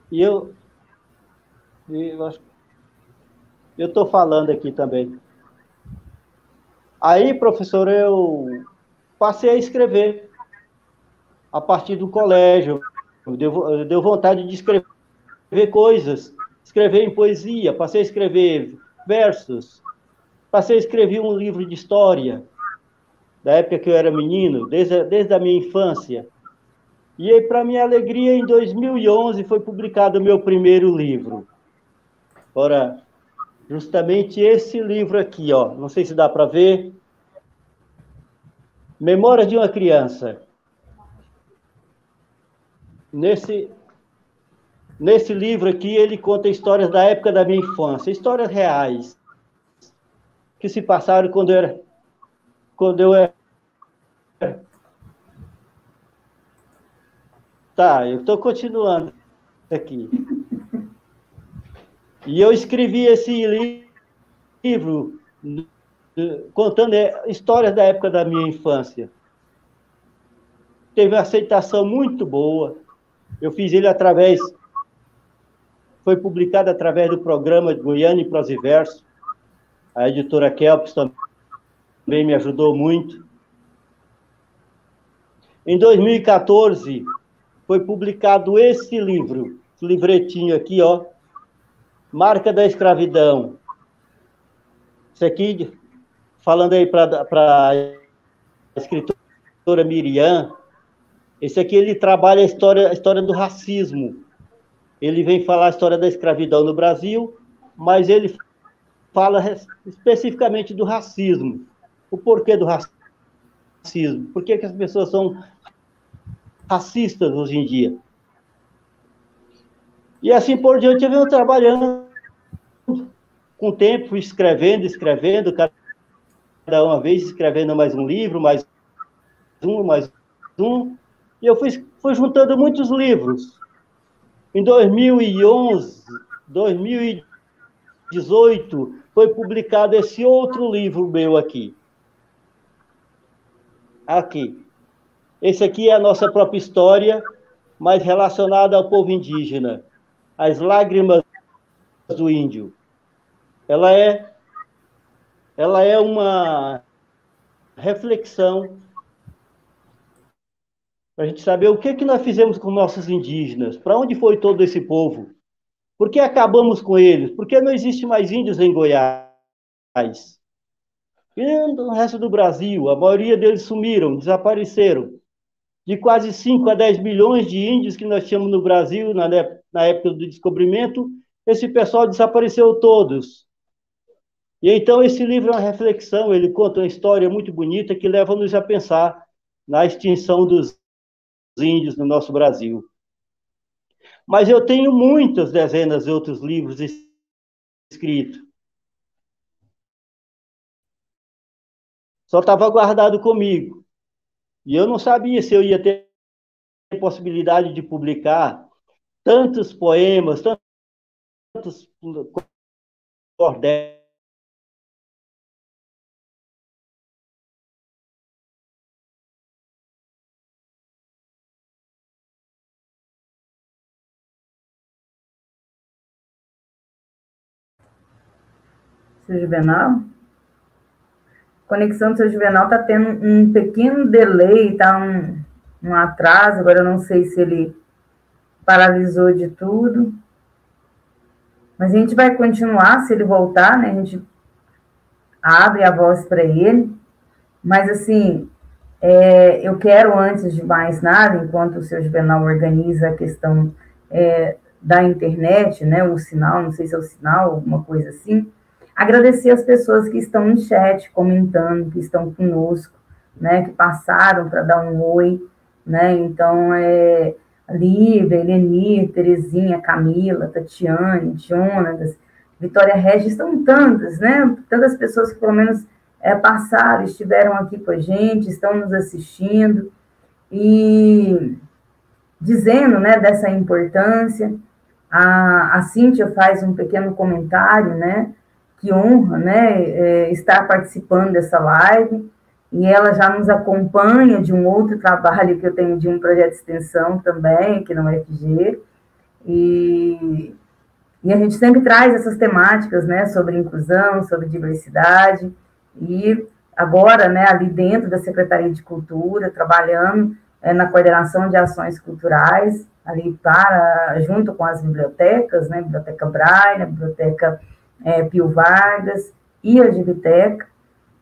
E eu estou falando aqui também. Aí, professor, eu passei a escrever a partir do colégio. Deu vontade de escrever coisas, escrever em poesia, passei a escrever versos, passei a escrever um livro de história, da época que eu era menino, desde a minha infância. E aí, para minha alegria, em 2011 foi publicado o meu primeiro livro. Ora, justamente esse livro aqui, ó, não sei se dá para ver. Memórias de uma Criança. Nesse livro aqui, ele conta histórias da época da minha infância, histórias reais, que se passaram quando eu era... Tá, eu estou continuando aqui. E eu escrevi esse livro contando histórias da época da minha infância. Teve uma aceitação muito boa. Eu fiz ele foi publicado através do programa Goiânia em Prosa e Verso. A editora Kelps também me ajudou muito. Em 2014, foi publicado esse livro, esse livretinho aqui, ó, Marca da Escravidão. Isso aqui, falando aí para a escritora Miriam, esse aqui ele trabalha a história do racismo. Ele vem falar a história da escravidão no Brasil, mas ele fala especificamente do racismo. O porquê do racismo? Por que as pessoas são racistas hoje em dia? E assim por diante, eu venho trabalhando com o tempo, fui escrevendo, cada uma vez escrevendo mais um livro, mais um, e eu fui juntando muitos livros. Em 2011, 2018, foi publicado esse outro livro meu aqui. Aqui. Esse aqui é a nossa própria história, mas relacionada ao povo indígena. As Lágrimas do Índio. Ela é uma reflexão para a gente saber o que nós fizemos com nossos indígenas, para onde foi todo esse povo, por que acabamos com eles, por que não existe mais índios em Goiás? E no resto do Brasil, a maioria deles sumiram, desapareceram. De quase 5 a 10 milhões de índios que nós tínhamos no Brasil na época do descobrimento, esse pessoal desapareceu todos. E então esse livro é uma reflexão, ele conta uma história muito bonita que leva-nos a pensar na extinção dos índios no nosso Brasil. Mas eu tenho muitas dezenas de outros livros escritos. Só estava guardado comigo. E eu não sabia se eu ia ter possibilidade de publicar tantos poemas, tantas cordéis. Seu Juvenal? A conexão do seu Juvenal está tendo um pequeno delay, está um atraso, agora eu não sei se ele paralisou de tudo. Mas a gente vai continuar, se ele voltar, né? A gente abre a voz para ele. Mas, assim, eu quero, antes de mais nada, enquanto o seu Juvenal organiza a questão da internet, né? O sinal, não sei se é o sinal, alguma coisa assim, agradecer as pessoas que estão no chat, comentando, que estão conosco, né? Que passaram para dar um oi, né? Então, Lívia, Elenir, Terezinha, Camila, Tatiane, Jonas, Vitória Regis, estão tantas, né? Tantas pessoas que pelo menos passaram, estiveram aqui com a gente, estão nos assistindo e dizendo, né, dessa importância. A Cíntia faz um pequeno comentário, né? Que honra, né? Estar participando dessa live. E ela já nos acompanha de um outro trabalho que eu tenho, de um projeto de extensão também, aqui na UFG, e a gente sempre traz essas temáticas, né, sobre inclusão, sobre diversidade, e agora, né, ali dentro da Secretaria de Cultura, trabalhando na coordenação de ações culturais, ali junto com as bibliotecas, né, Biblioteca Braille, Biblioteca Pio Vargas e a Gibiteca.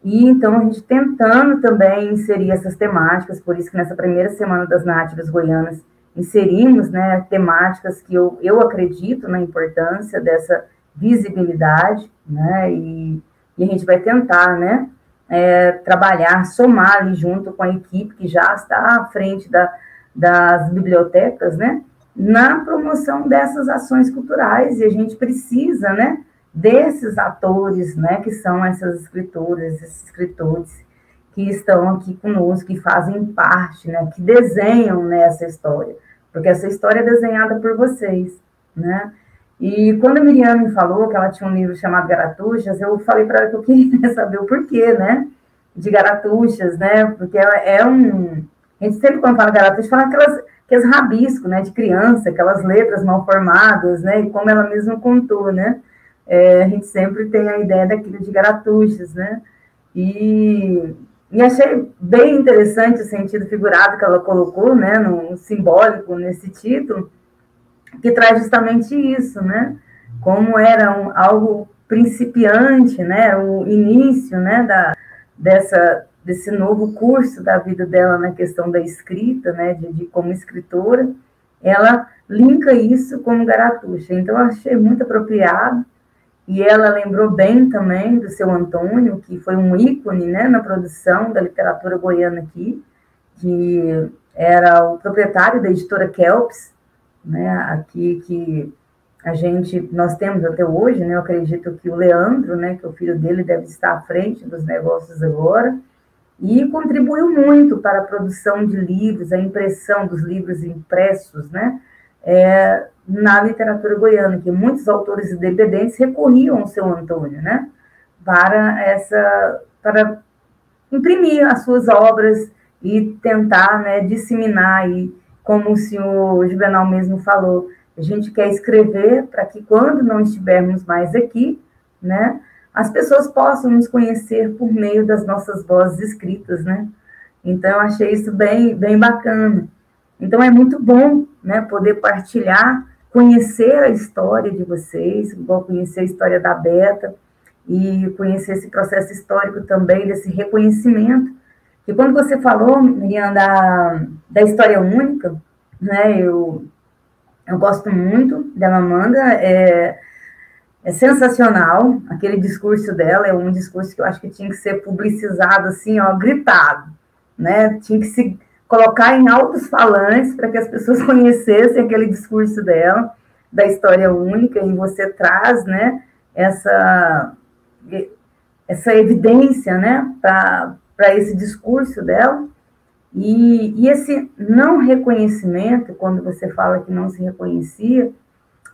E, então, a gente tentando também inserir essas temáticas, por isso que nessa primeira semana das narrativas goianas inserimos, né, temáticas que eu acredito na importância dessa visibilidade, né, e a gente vai tentar, né, trabalhar, somar ali junto com a equipe que já está à frente das bibliotecas, né, na promoção dessas ações culturais, e a gente precisa, né, desses atores, né, que são essas escritoras, esses escritores que estão aqui conosco, que fazem parte, né, que desenham, né, essa história, porque essa história é desenhada por vocês, né, e quando a Miriam me falou que ela tinha um livro chamado Garatuchas, eu falei para ela que eu queria saber o porquê, né, de Garatuchas, né, porque a gente sempre quando fala Garatuchas, fala aqueles rabiscos, né, de criança, aquelas letras mal formadas, né, e como ela mesma contou, né, a gente sempre tem a ideia daquilo de Garatuchas, né? E achei bem interessante o sentido figurado que ela colocou, né? No simbólico nesse título, que traz justamente isso, né? Como era algo principiante, né? O início, né? Desse novo curso da vida dela na questão da escrita, né? De como escritora, ela linka isso como Garatucha. Então, eu achei muito apropriado. E ela lembrou bem também do seu Antônio, que foi um ícone, né, na produção da literatura goiana aqui, que era o proprietário da editora Kelps, né, aqui que nós temos até hoje, né, eu acredito que o Leandro, né, que o filho dele deve estar à frente dos negócios agora, e contribuiu muito para a produção de livros, a impressão dos livros impressos, né, na literatura goiana, que muitos autores independentes recorriam ao seu Antônio, né, para imprimir as suas obras e tentar, né, disseminar, e como o senhor Juvenal mesmo falou, a gente quer escrever para que quando não estivermos mais aqui, né, as pessoas possam nos conhecer por meio das nossas vozes escritas, né, então eu achei isso bem, bem bacana. Então, é muito bom, né, poder partilhar, conhecer a história de vocês, igual conhecer a história da Beta, e conhecer esse processo histórico também, desse reconhecimento. E quando você falou, Miriam, da história única, né, eu gosto muito da Amanda, é sensacional, aquele discurso dela é um discurso que eu acho que tinha que ser publicizado, assim, ó, gritado, né, tinha que se colocar em altos falantes para que as pessoas conhecessem aquele discurso dela, da história única, e você traz, né, essa evidência, né, para esse discurso dela, e esse não reconhecimento, quando você fala que não se reconhecia,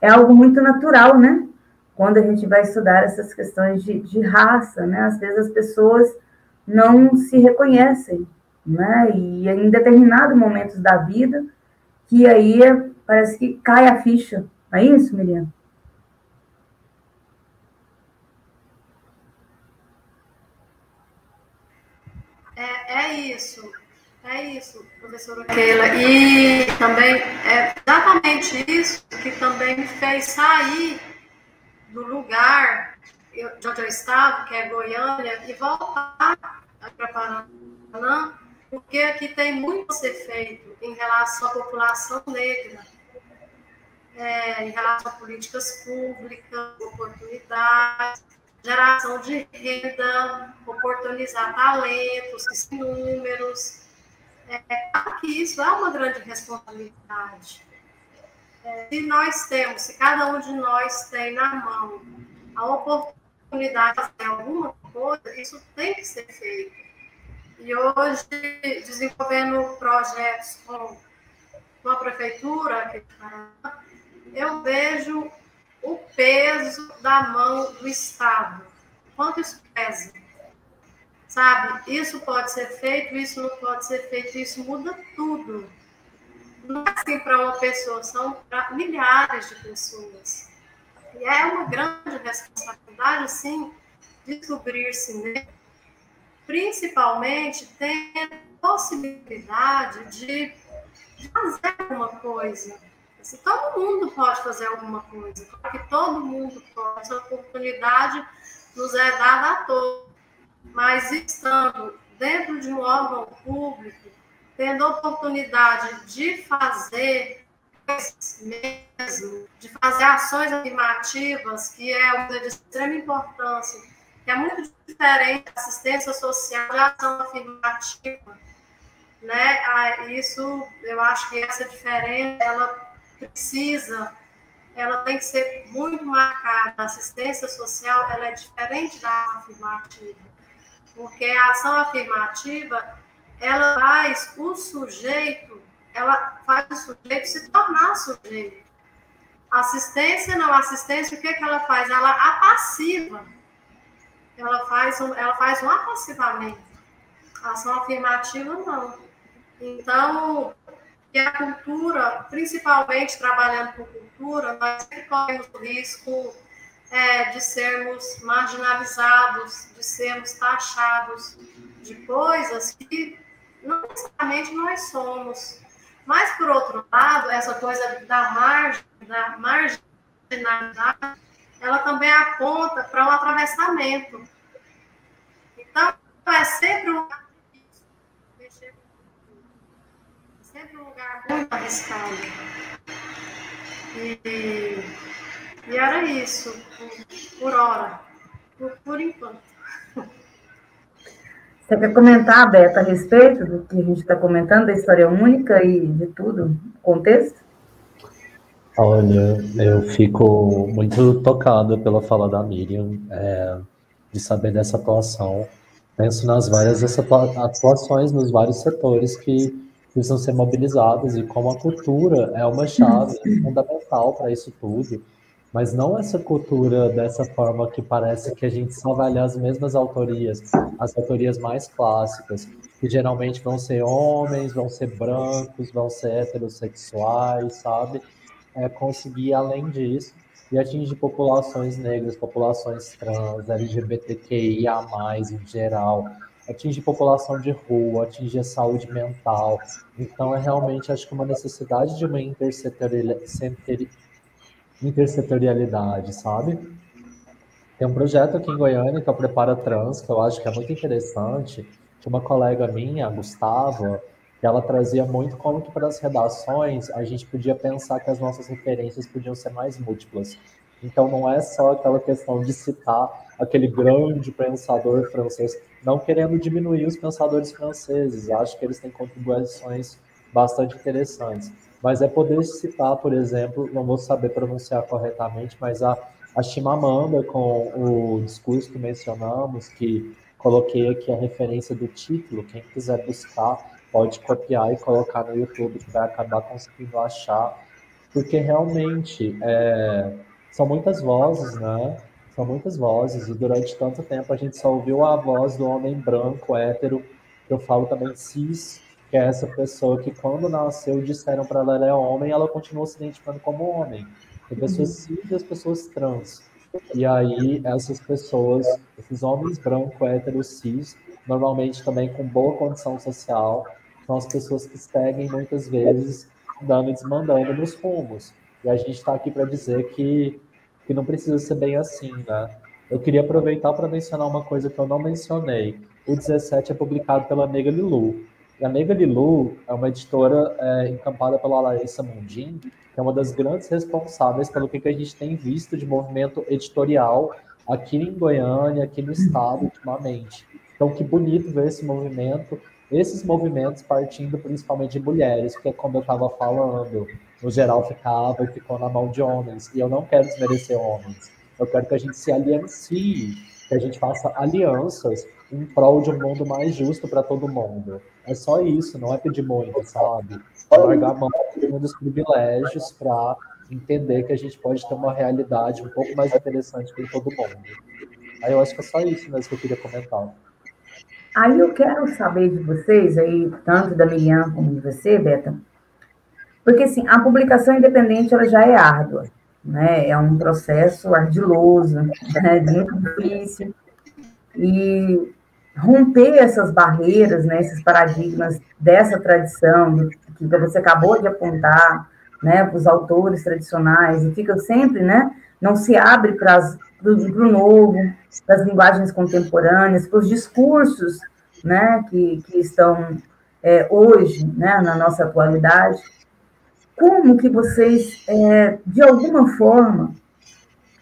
é algo muito natural, né, quando a gente vai estudar essas questões de raça, né? Às vezes as pessoas não se reconhecem, né? E em determinados momentos da vida, que aí parece que cai a ficha. Não é isso, Miriam? É isso, professora Keila. E também é exatamente isso que também me fez sair do lugar de onde eu estava, que é Goiânia, e voltar para Paraná, porque aqui tem muito a ser feito em relação à população negra, em relação a políticas públicas, oportunidades, geração de renda, oportunizar talentos, números. Claro que isso é uma grande responsabilidade. Se cada um de nós tem na mão a oportunidade de fazer alguma coisa, isso tem que ser feito. E hoje, desenvolvendo projetos com a prefeitura aqui de Paraná, eu vejo o peso da mão do Estado. Quanto isso pesa? Sabe? Isso pode ser feito, isso não pode ser feito, isso muda tudo. Não é assim para uma pessoa, são para milhares de pessoas. E é uma grande responsabilidade, assim, descobrir-se, né? Principalmente ter possibilidade de fazer alguma coisa. Assim, todo mundo pode fazer alguma coisa, porque todo mundo pode. Essa oportunidade nos é dada a todos. Mas estando dentro de um órgão público, tendo a oportunidade de fazer mesmo, de fazer ações afirmativas, que é uma de extrema importância, que é muito diferente da assistência social de ação afirmativa, né? Isso, eu acho que essa diferença, ela tem que ser muito marcada. A assistência social, ela é diferente da ação afirmativa, porque a ação afirmativa, ela faz o sujeito se tornar sujeito. Assistência não, assistência, o que ela faz? Ela apassiva. Ela faz um apassivamento. A ação afirmativa, não. Então, e a cultura, principalmente trabalhando com cultura, nós sempre corremos o risco de sermos marginalizados, de sermos taxados de coisas que não necessariamente nós somos. Mas, por outro lado, essa coisa da marginalidade, ela também aponta para um atravessamento. Então, é sempre um lugar muito arriscado. E era isso, por hora, por enquanto. Você quer comentar, Beto, a respeito do que a gente está comentando, da história única e de tudo, contexto? Olha, eu fico muito tocado pela fala da Miriam, de saber dessa atuação. Penso nas várias atuações nos vários setores que precisam ser mobilizados e como a cultura é uma chave fundamental para isso tudo. Mas não essa cultura dessa forma que parece que a gente só vai ler as mesmas autorias, as autorias mais clássicas, que geralmente vão ser homens, vão ser brancos, vão ser heterossexuais, sabe? Conseguir além disso e atingir populações negras, populações trans, LGBTQIA+, em geral, atingir população de rua, atingir a saúde mental. Então, realmente, acho que uma necessidade de uma intersetorialidade, sabe? Tem um projeto aqui em Goiânia que é o Prepara Trans, que eu acho que é muito interessante, que uma colega minha, a Gustava, que ela trazia muito como que para as redações a gente podia pensar que as nossas referências podiam ser mais múltiplas. Então não é só aquela questão de citar aquele grande pensador francês, não querendo diminuir os pensadores franceses, acho que eles têm contribuições bastante interessantes, mas é poder citar, por exemplo, não vou saber pronunciar corretamente, mas a Chimamanda, com o discurso que mencionamos, que coloquei aqui a referência do título, quem quiser buscar pode copiar e colocar no YouTube, que vai acabar conseguindo achar, porque realmente são muitas vozes, né? São muitas vozes, e durante tanto tempo a gente só ouviu a voz do homem branco, hétero, que eu falo também cis, que é essa pessoa que quando nasceu disseram para ela é homem, ela continuou se identificando como homem. Tem pessoas cis e as pessoas trans. E aí essas pessoas, esses homens brancos, héteros, cis, normalmente também com boa condição social, são as pessoas que seguem muitas vezes dando e desmandando nos rumos. E a gente está aqui para dizer que não precisa ser bem assim, né? Eu queria aproveitar para mencionar uma coisa que eu não mencionei. O 17 é publicado pela Nega Lilu. E a Nega Lilu é uma editora encampada pela Larissa Mundin, que é uma das grandes responsáveis pelo que a gente tem visto de movimento editorial aqui em Goiânia, aqui no estado, ultimamente. Então, que bonito ver esse movimento, esses movimentos partindo principalmente de mulheres, porque, como eu estava falando, no geral ficava e ficou na mão de homens. E eu não quero desmerecer homens. Eu quero que a gente se aliancie, que a gente faça alianças em prol de um mundo mais justo para todo mundo. É só isso, não é pedir muito, sabe? É largar a mão dos privilégios para entender que a gente pode ter uma realidade um pouco mais interessante para todo mundo. Aí eu acho que é só isso mesmo que eu queria comentar. Aí eu quero saber de vocês, aí, tanto da Miriam como de você, Beta, porque assim, a publicação independente ela já é árdua, né? É um processo ardiloso, né? Muito difícil. E romper essas barreiras, né? Esses paradigmas dessa tradição, que você acabou de apontar, né? Para os autores tradicionais, e fica sempre, né? Não se abre para o novo, para as linguagens contemporâneas, para os discursos, né? Que estão hoje, né? Na nossa atualidade. Como que vocês, de alguma forma,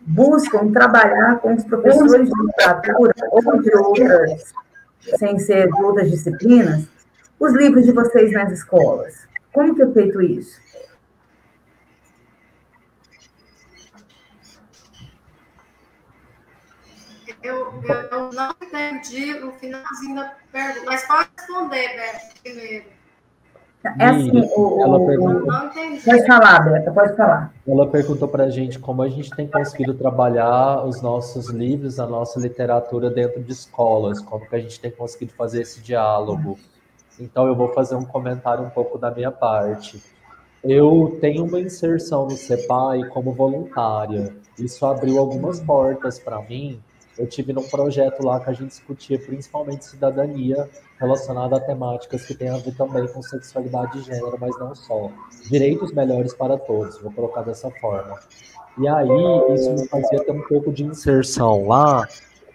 buscam trabalhar com os professores de literatura ou de outras, sem ser de outras disciplinas, os livros de vocês nas escolas? Como que é feito isso? Eu não entendi o finalzinho da pergunta, mas pode responder, Beto, primeiro. É assim, pode falar, Beta, pode falar. Ela perguntou para a gente como a gente tem conseguido trabalhar os nossos livros, a nossa literatura dentro de escolas, como que a gente tem conseguido fazer esse diálogo. Então eu vou fazer um comentário um pouco da minha parte. Eu tenho uma inserção no CEPAI como voluntária. Isso abriu algumas portas para mim. Eu tive num projeto lá que a gente discutia principalmente cidadania relacionada a temáticas que têm a ver também com sexualidade e gênero, mas não só. Direitos melhores para todos, vou colocar dessa forma. E aí, isso me fazia ter um pouco de inserção lá.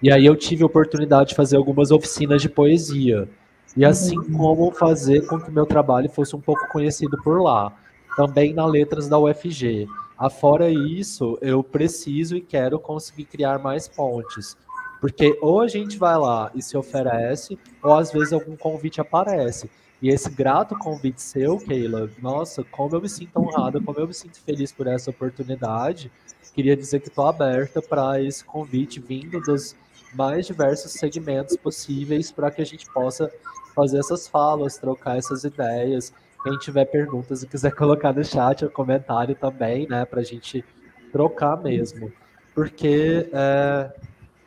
E aí eu tive a oportunidade de fazer algumas oficinas de poesia. E assim como fazer com que o meu trabalho fosse um pouco conhecido por lá. Também na Letras da UFG. Afora isso, eu preciso e quero conseguir criar mais pontes. Porque ou a gente vai lá e se oferece, ou às vezes algum convite aparece. E esse grato convite seu, Keila, nossa, como eu me sinto honrada, como eu me sinto feliz por essa oportunidade. Queria dizer que estou aberta para esse convite vindo dos mais diversos segmentos possíveis para que a gente possa fazer essas falas, trocar essas ideias. Quem tiver perguntas e quiser colocar no chat ou comentário também, né, para a gente trocar mesmo. Porque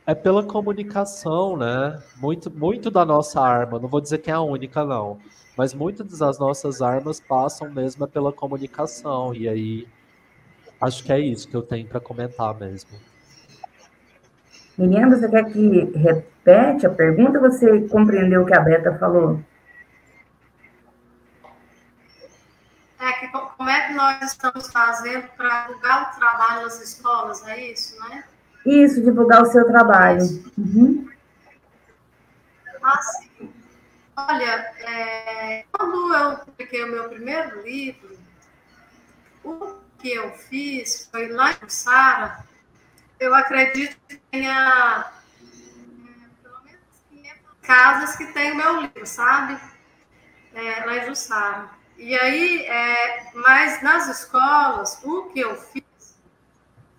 é pela comunicação, né? Muito da nossa arma, não vou dizer que é a única, não, mas muitas das nossas armas passam mesmo pela comunicação. E aí, acho que é isso que eu tenho para comentar mesmo. Miriam, você quer que repete a pergunta ou você compreendeu o que a Beta falou? Como é que nós estamos fazendo para divulgar o trabalho nas escolas, é isso, né? Isso, divulgar o seu trabalho. Assim, olha, quando eu publiquei o meu primeiro livro, o que eu fiz foi lá em Sara, eu acredito que tenha pelo menos 500 casas que tem o meu livro, sabe? Lá em Jussara. E aí, mas nas escolas, o que eu fiz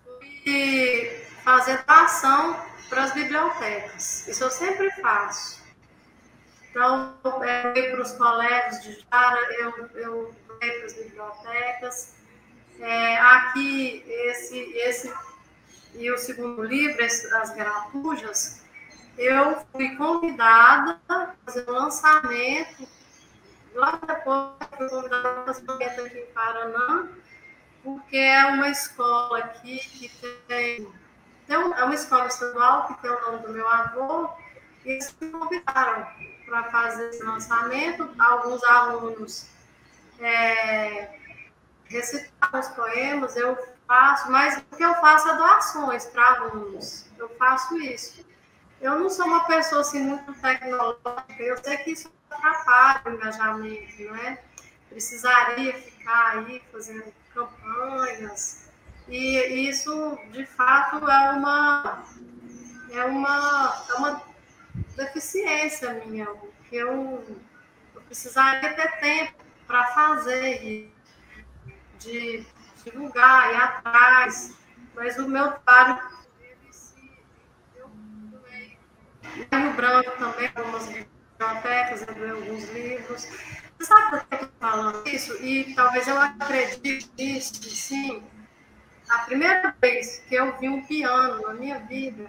foi fazer doação para as bibliotecas. Isso eu sempre faço. Então, eu dei para os colégios de Jussara, eu dei para as bibliotecas. Aqui, esse e o segundo livro, As Grapujas, eu fui convidada a fazer um lançamento, logo depois fui convidada a fazer um lançamento aqui em Paraná, porque é uma escola aqui que é uma escola estadual que tem o nome do meu avô, e eles me convidaram para fazer esse lançamento. Alguns alunos recitaram os poemas, eu faço, mas o que eu faço é doações para alunos. Eu faço isso. Eu não sou uma pessoa assim, muito tecnológica, eu sei que isso atrapalha o engajamento, não é? Precisaria ficar aí fazendo campanhas, e isso, de fato, é uma deficiência minha, que eu precisaria ter tempo para fazer isso, de divulgar, ir atrás, mas o meu trabalho, eu doei em Rio Branco também, algumas bibliotecas, eu doei alguns livros. Você sabe por que eu estou falando isso? E talvez eu acredite nisso, sim. A primeira vez que eu vi um piano na minha vida,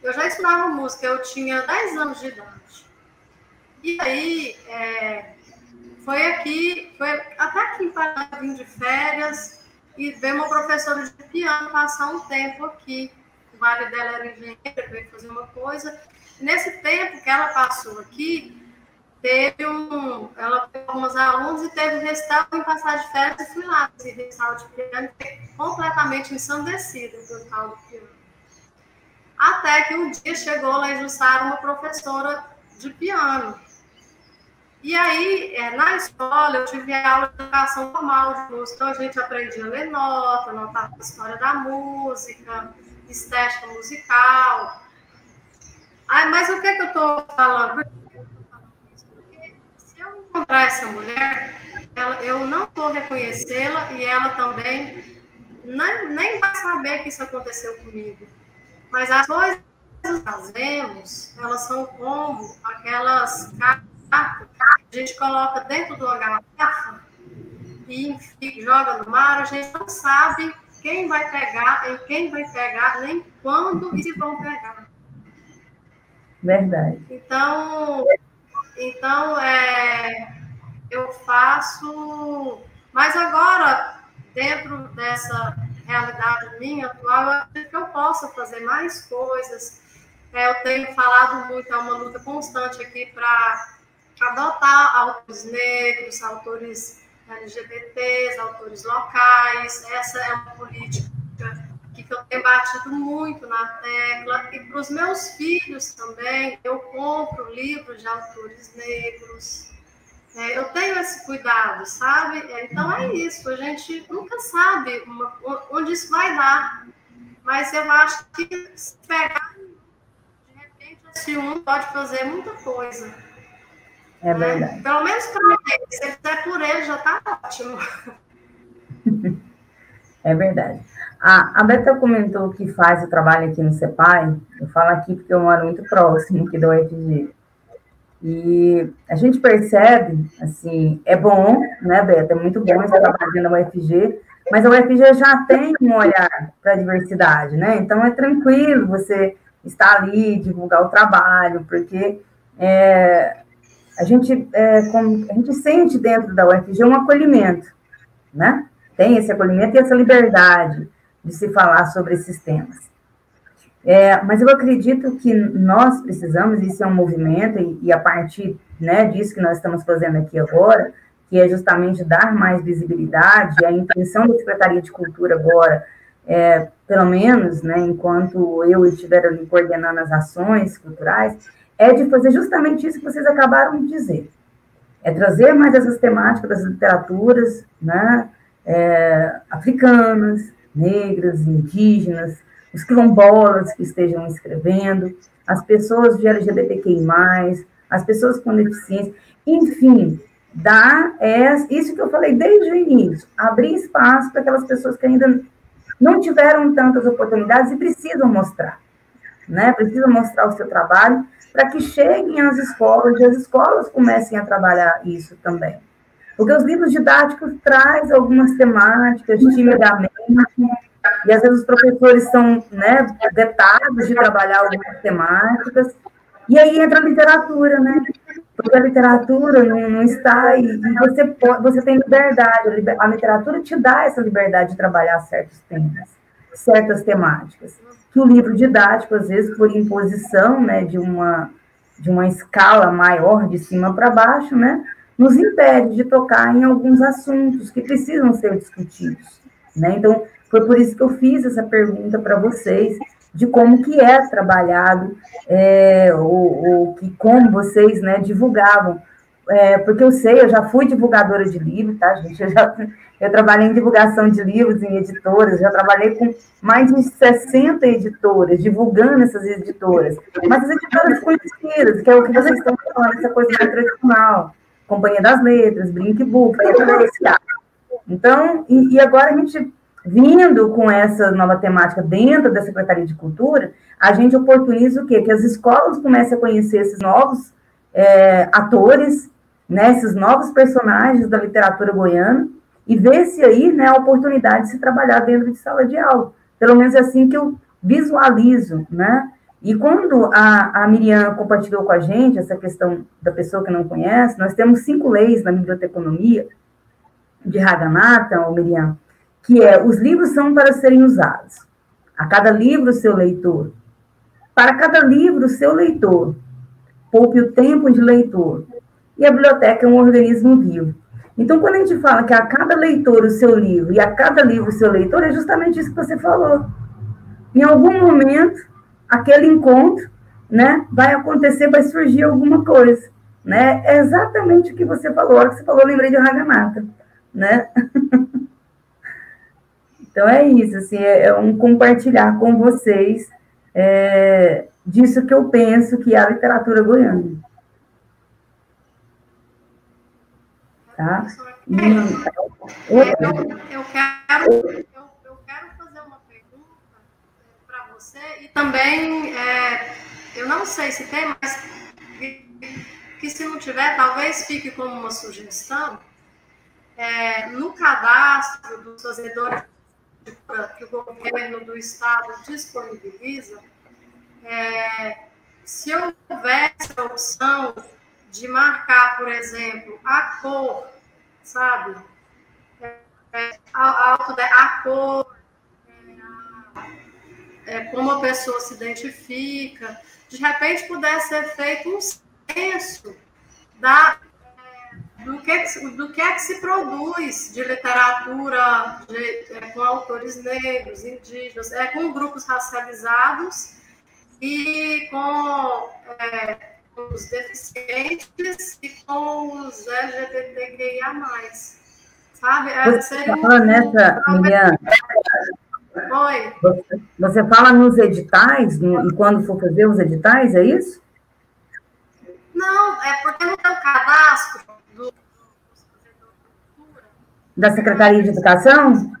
eu já estudava música, eu tinha 10 anos de idade. E aí, foi até aqui em Paraná, eu vim de férias, e veio uma professora de piano passar um tempo aqui. O marido dela era engenheiro, veio fazer uma coisa. Nesse tempo que ela passou aqui, ela pegou alguns alunos e teve um recital em passagem de férias, e fui lá esse recital de piano, completamente ensandecida pelo tal do piano. Até que um dia chegou lá em Jussara uma professora de piano. E aí, na escola, eu tive aula de educação formal de música, então a gente aprendia a ler nota, anotar a história da música, estética musical. Mas o que eu estou falando? Porque se eu encontrar essa mulher, eu não vou reconhecê-la, e ela também nem vai saber que isso aconteceu comigo. Mas as coisas que fazemos, elas são como aquelas cartas que a gente coloca dentro de uma garrafa e enfim, joga no mar. A gente não sabe quem vai pegar, em quem vai pegar, nem quando e se vão pegar. Verdade. Então eu faço... Mas agora, dentro dessa realidade minha atual, eu acho que eu posso fazer mais coisas. Eu tenho falado muito, é uma luta constante aqui para adotar autores negros, autores LGBTs, autores locais. Essa é uma política que eu tenho batido muito na tecla. E para os meus filhos também, eu compro livros de autores negros. Eu tenho esse cuidado, sabe? Então é isso, a gente nunca sabe onde isso vai dar. Mas eu acho que se pegar, de repente, esse um pode fazer muita coisa. É verdade. Pelo menos para ele, se ele fizer por ele, já está ótimo. É verdade. A Beta comentou que faz o trabalho aqui no CEPAI. Eu falo aqui porque eu moro muito próximo aqui da UFG. E a gente percebe, assim, é bom, né, Beta? É muito bom esse trabalho na UFG, mas a UFG já tem um olhar para a diversidade, né? Então é tranquilo você estar ali, divulgar o trabalho, porque a gente sente dentro da UFG um acolhimento, né? Tem esse acolhimento e essa liberdade de se falar sobre esses temas. Mas eu acredito que nós precisamos, isso é um movimento, e a partir, né, disso que nós estamos fazendo aqui agora, que é justamente dar mais visibilidade, a intenção da Secretaria de Cultura agora, pelo menos, né, enquanto eu estiver ali coordenando as ações culturais, é de fazer justamente isso que vocês acabaram de dizer. É trazer mais essas temáticas das literaturas, né, africanas, negras, indígenas, os quilombolas que estejam escrevendo, as pessoas de LGBTQI+, as pessoas com deficiência, enfim, dar isso que eu falei desde o início, abrir espaço para aquelas pessoas que ainda não tiveram tantas oportunidades e precisam mostrar, né? Precisam mostrar o seu trabalho para que cheguem às escolas e as escolas comecem a trabalhar isso também. Porque os livros didáticos trazem algumas temáticas timidamente, e às vezes os professores são, né, vetados de trabalhar algumas temáticas, e aí entra a literatura, né? Porque a literatura não está, e você tem liberdade, a literatura te dá essa liberdade de trabalhar certos temas, certas temáticas, que o livro didático, às vezes, por imposição, né, de uma escala maior, de cima para baixo, né, nos impede de tocar em alguns assuntos que precisam ser discutidos, né? Então, foi por isso que eu fiz essa pergunta para vocês, de como que é trabalhado, como vocês, né, divulgavam, porque eu já fui divulgadora de livro, tá, gente? Eu trabalhei em divulgação de livros em editoras, já trabalhei com mais de 60 editoras, divulgando essas editoras, mas as editoras conhecidas, que é o que vocês estão falando, essa coisa mais tradicional, Companhia das Letras, Brink Book, então, e agora a gente, vindo com essa nova temática dentro da Secretaria de Cultura, a gente oportuniza o quê? Que as escolas comecem a conhecer esses novos atores, né, esses novos personagens da literatura goiana, e ver se aí, né, a oportunidade de se trabalhar dentro de sala de aula. Pelo menos é assim que eu visualizo, né? E quando a Miriam compartilhou com a gente essa questão da pessoa que não conhece, nós temos 5 leis na biblioteconomia de Raganatha, Miriam, que os livros são para serem usados. A cada livro, o seu leitor. Para cada livro, o seu leitor. Poupe o tempo de leitor. E a biblioteca é um organismo vivo. Então, quando a gente fala que a cada leitor o seu livro e a cada livro o seu leitor, é justamente isso que você falou. Em algum momento, aquele encontro, né, vai acontecer, vai surgir alguma coisa. Né? É exatamente o que você falou. A hora que você falou, eu lembrei de Raganatha. Né? Então, é isso, assim, é um compartilhar com vocês disso que eu penso que é a literatura goiana. Tá? Eu quero fazer uma pergunta para você, e também, eu não sei se tem, mas que se não tiver, talvez fique como uma sugestão. No cadastro dos fazedores que o governo do estado disponibiliza, se houvesse a opção de marcar, por exemplo, a cor, sabe? A cor, como a pessoa se identifica, de repente pudesse ser feito um censo do que é que se produz de literatura com autores negros, indígenas, com grupos racializados e com os deficientes e com os LGBTQIA+. Sabe? Você fala nessa, Miriam? Oi? Você fala nos editais, e quando for fazer os editais, é isso? Não, é porque não tem o cadastro da Secretaria de Educação?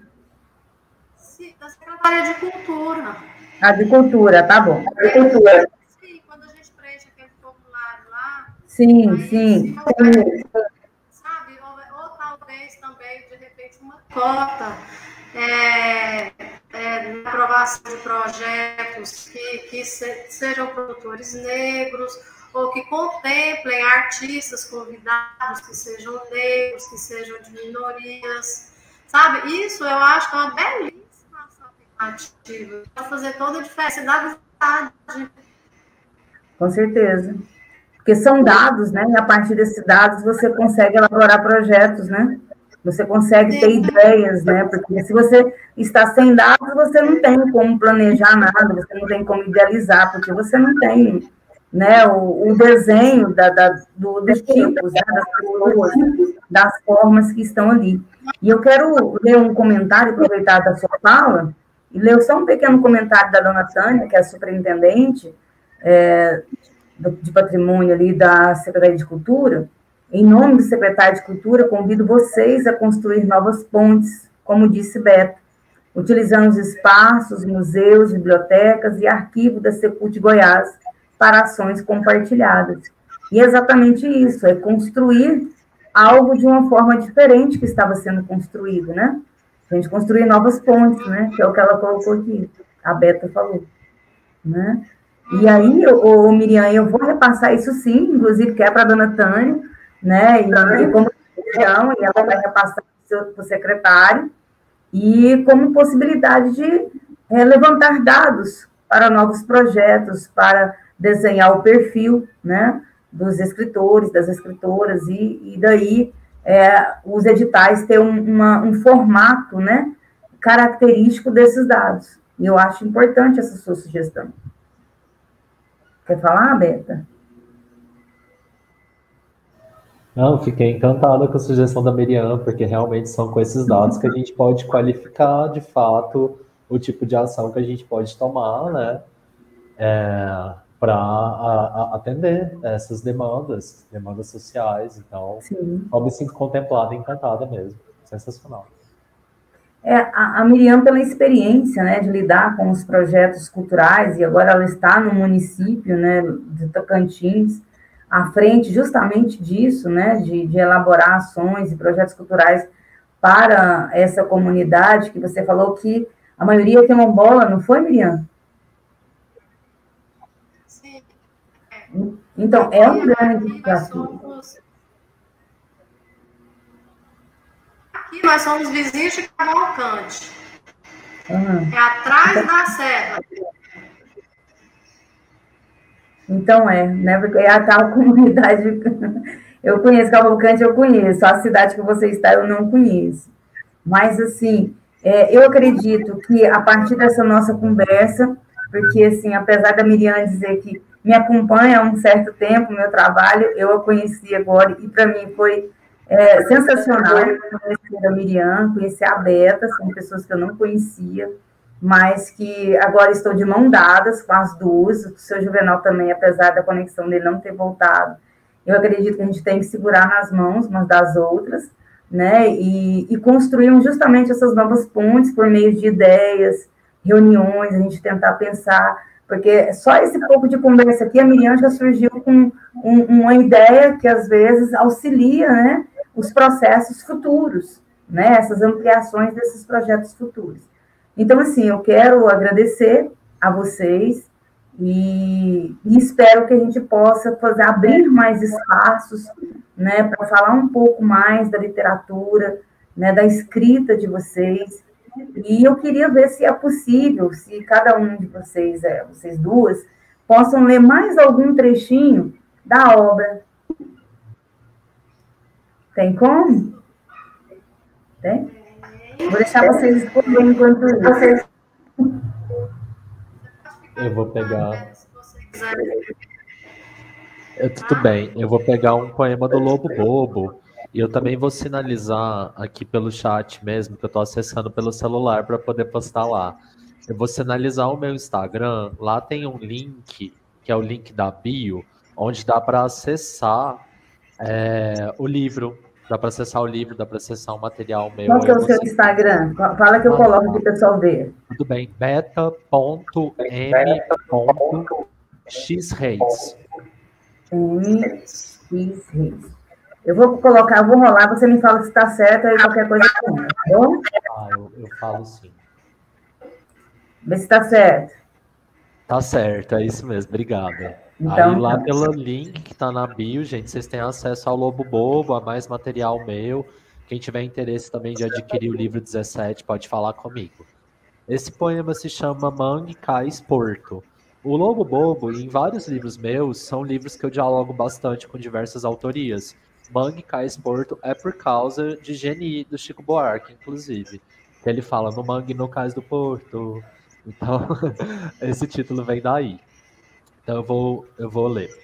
Sim, da Secretaria de Cultura. Ah, de Cultura, tá bom. De Cultura. Sim, quando a gente preenche aquele formulário lá. Sim, aí, sim. Sabe, ou talvez também, de repente, uma cota na aprovação de projetos que sejam produtores negros, ou que contemplem artistas convidados que sejam negros, que sejam de minorias, sabe? Isso eu acho que é uma belíssima alternativa para fazer toda a diferença da verdade. Com certeza. Porque são dados, né? E a partir desses dados você consegue elaborar projetos, né? Você consegue ter ideias, né? Porque se você está sem dados, você não tem como planejar nada, você não tem como idealizar, porque você não tem, né, o desenho dos tipos, né, das pessoas, das formas que estão ali. E eu quero ler um comentário, aproveitar da sua fala, e ler só um pequeno comentário da dona Tânia, que é a superintendente de patrimônio ali da Secretaria de Cultura. Em nome do secretário de Cultura, convido vocês a construir novas pontes, como disse Beto, utilizando os espaços, museus, bibliotecas e arquivos da Secult Goiás para ações compartilhadas. E é exatamente isso, é construir algo de uma forma diferente que estava sendo construído, né? A gente construir novas pontes, né? Que é o que ela colocou aqui, a Beta falou, né? E aí, Miriam, eu vou repassar isso sim, inclusive, que é para a dona Tânia, né? E como região, e ela vai repassar para o secretário, e como possibilidade de levantar dados para novos projetos, para desenhar o perfil, né? Dos escritores, das escritoras, e daí os editais ter um formato, né? Característico desses dados. E eu acho importante essa sua sugestão. Quer falar, Beta? Não, fiquei encantada com a sugestão da Miriam, porque realmente são com esses dados que a gente pode qualificar, de fato, o tipo de ação que a gente pode tomar, né, para atender essas demandas sociais. Então, eu me sinto contemplada e encantada mesmo. Sensacional. A Miriam, pela experiência, né, de lidar com os projetos culturais, e agora ela está no município, né, de Tocantins, à frente justamente disso, né, de elaborar ações e projetos culturais para essa comunidade, que você falou que a maioria é quilombola, não foi, Miriam? Sim. Então, é um grande desafio. Aqui nós somos vizinhos de Cavalcante. É atrás da serra. Então né? Porque é a tal comunidade. Eu conheço Cavalcante, eu conheço. A cidade que você está, eu não conheço. Mas, assim, eu acredito que a partir dessa nossa conversa, porque, assim, apesar da Miriam dizer que me acompanha há um certo tempo, meu trabalho, eu a conheci agora, e para mim foi sensacional conhecer a Miriam, conhecer a Beta, são pessoas que eu não conhecia, mas que agora estou de mão dadas com as duas, o seu Juvenal também, apesar da conexão dele não ter voltado, eu acredito que a gente tem que segurar nas mãos umas das outras, né, e construímos justamente essas novas pontes por meio de ideias, reuniões, a gente tentar pensar, porque só esse pouco de conversa aqui, a Miriam já surgiu com uma ideia que, às vezes, auxilia, né, os processos futuros, né, essas ampliações desses projetos futuros. Então, assim, eu quero agradecer a vocês e espero que a gente possa abrir mais espaços, né, para falar um pouco mais da literatura, né, da escrita de vocês. E eu queria ver se é possível, se cada um de vocês, vocês duas, possam ler mais algum trechinho da obra. Tem como? Tem? Vou deixar vocês escolherem enquanto vocês. Eu vou pegar. Tudo bem, eu vou pegar um poema do Lobo Bobo e eu também vou sinalizar aqui pelo chat mesmo, que eu estou acessando pelo celular para poder postar lá. Eu vou sinalizar o meu Instagram, lá tem um link, que é o link da bio, onde dá para acessar o livro. Dá para acessar o livro, dá para acessar o material meu. Qual que é o seu Instagram? Fala que eu coloco para o pessoal ver. Tudo bem, beta.m.xreis. Eu vou colocar, eu vou rolar, você me fala se está certo, aí qualquer coisa tá bom? Eu falo sim. Vê se está certo. Tá certo, é isso mesmo, obrigada. Então, aí lá pelo link que tá na bio, gente, vocês têm acesso ao Lobo Bobo, a mais material meu. Quem tiver interesse também de adquirir o livro 17, pode falar comigo. Esse poema se chama Mangue Cais Porto. O Lobo Bobo, e em vários livros meus, são livros que eu dialogo bastante com diversas autorias. Mangue Cais Porto é por causa de Geni, do Chico Buarque, inclusive. Que ele fala no mangue no cais do Porto. Então, esse título vem daí. Então eu vou ler.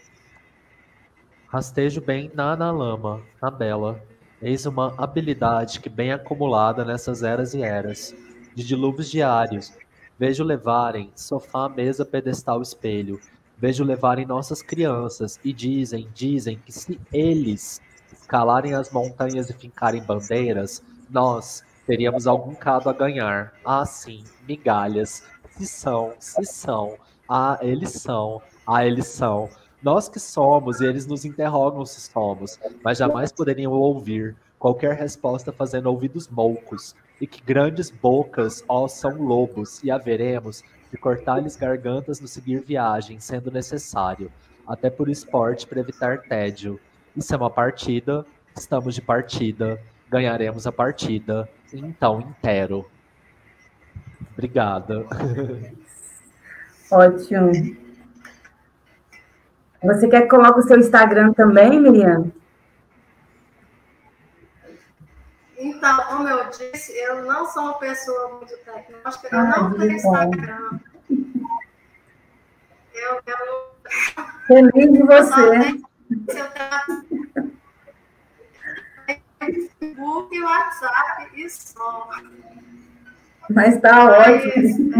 Rastejo bem na lama, na bela. Eis uma habilidade que bem acumulada nessas eras e eras, de dilúvios diários. Vejo levarem sofá, mesa, pedestal, espelho. Vejo levarem nossas crianças e dizem que se eles escalarem as montanhas e fincarem bandeiras, nós teríamos algum cado a ganhar. Ah, sim, migalhas. Se são. Ah, eles são. Ah, eles são. Nós que somos, e eles nos interrogam se somos, mas jamais poderiam ouvir qualquer resposta fazendo ouvidos moucos. e que grandes bocas, ó, são lobos, e haveremos de cortar-lhes gargantas no seguir viagem, sendo necessário, até por esporte para evitar tédio. Isso é uma partida, estamos de partida, ganharemos a partida, então intero. Obrigada. Ótimo. Você quer que coloque o seu Instagram também, Miriam? Então, como eu disse, eu não sou uma pessoa muito tecnológica, eu não tenho Instagram. Eu Feliz de você. Eu tenho Facebook e WhatsApp e só. Mas está ótimo.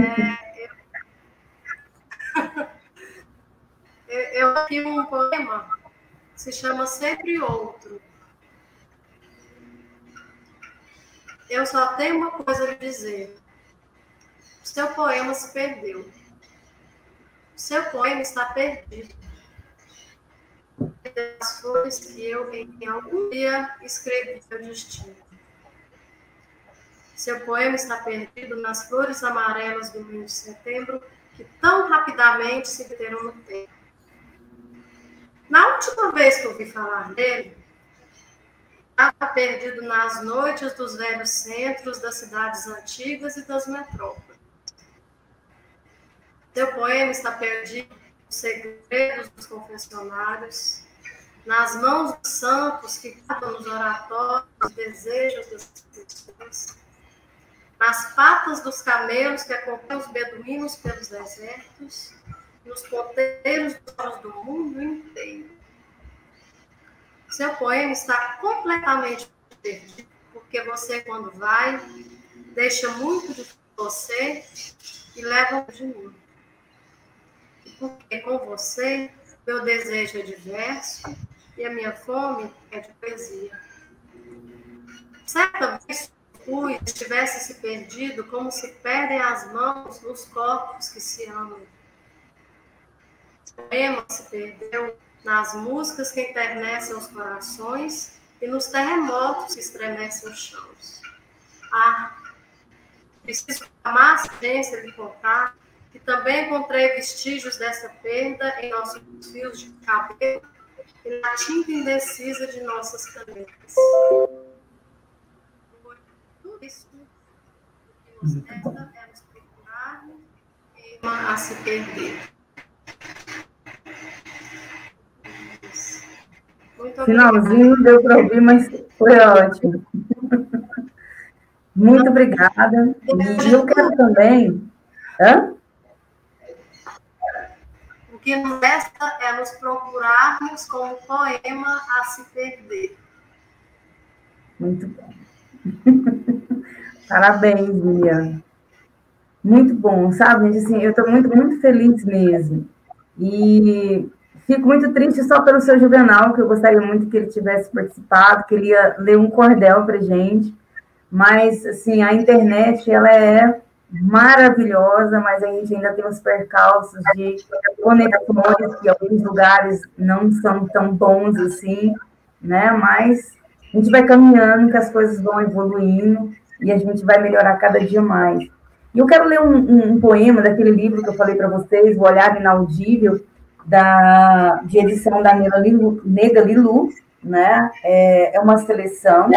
Eu aqui um poema que se chama Sempre Outro. Eu só tenho uma coisa a lhe dizer. O seu poema se perdeu. O seu poema está perdido. As flores que eu em algum dia escrevi seu destino. Seu poema está perdido nas flores amarelas do mês de setembro, que tão rapidamente se perderam no tempo. Na última vez que eu ouvi falar dele, estava perdido nas noites dos velhos centros das cidades antigas e das metrópoles. Seu poema está perdido nos segredos dos confessionários, nas mãos dos santos que guardam nos oratórios os desejos das pessoas, nas patas dos camelos que acompanham os beduínos pelos desertos, nos ponteiros dos olhos do mundo inteiro. Seu poema está completamente perdido, porque você, quando vai, deixa muito de você e leva de mim. Porque com você, meu desejo é de verso e a minha fome é de poesia. Certa vez fui, se tivesse se perdido, como se perdem as mãos nos corpos que se amam. O poema se perdeu nas músicas que enternecem os corações e nos terremotos que estremecem os chãos. Preciso amar a ciência de contar que também encontrei vestígios dessa perda em nossos fios de cabelo e na tinta indecisa de nossas canetas. Tudo isso que nos resta é nos procurar e a se perder. Finalzinho deu para ouvir, mas foi ótimo. Muito obrigada. E eu quero também... Hã? O que nos resta é nos procurarmos com o poema a se perder. Muito bom. Parabéns, Miriam. Muito bom, sabe? Assim, eu estou muito, muito feliz mesmo. E fico muito triste só pelo seu Juvenal, que eu gostaria muito que ele tivesse participado, que ele ia ler um cordel para gente. Mas, assim, a internet, ela é maravilhosa, mas a gente ainda tem os percalços de conexões, que em alguns lugares não são tão bons assim, né? Mas a gente vai caminhando, que as coisas vão evoluindo e a gente vai melhorar cada dia mais. E eu quero ler um poema daquele livro que eu falei para vocês, O Olhar Inaudível, de edição da Nega Lilu, né? É uma seleção,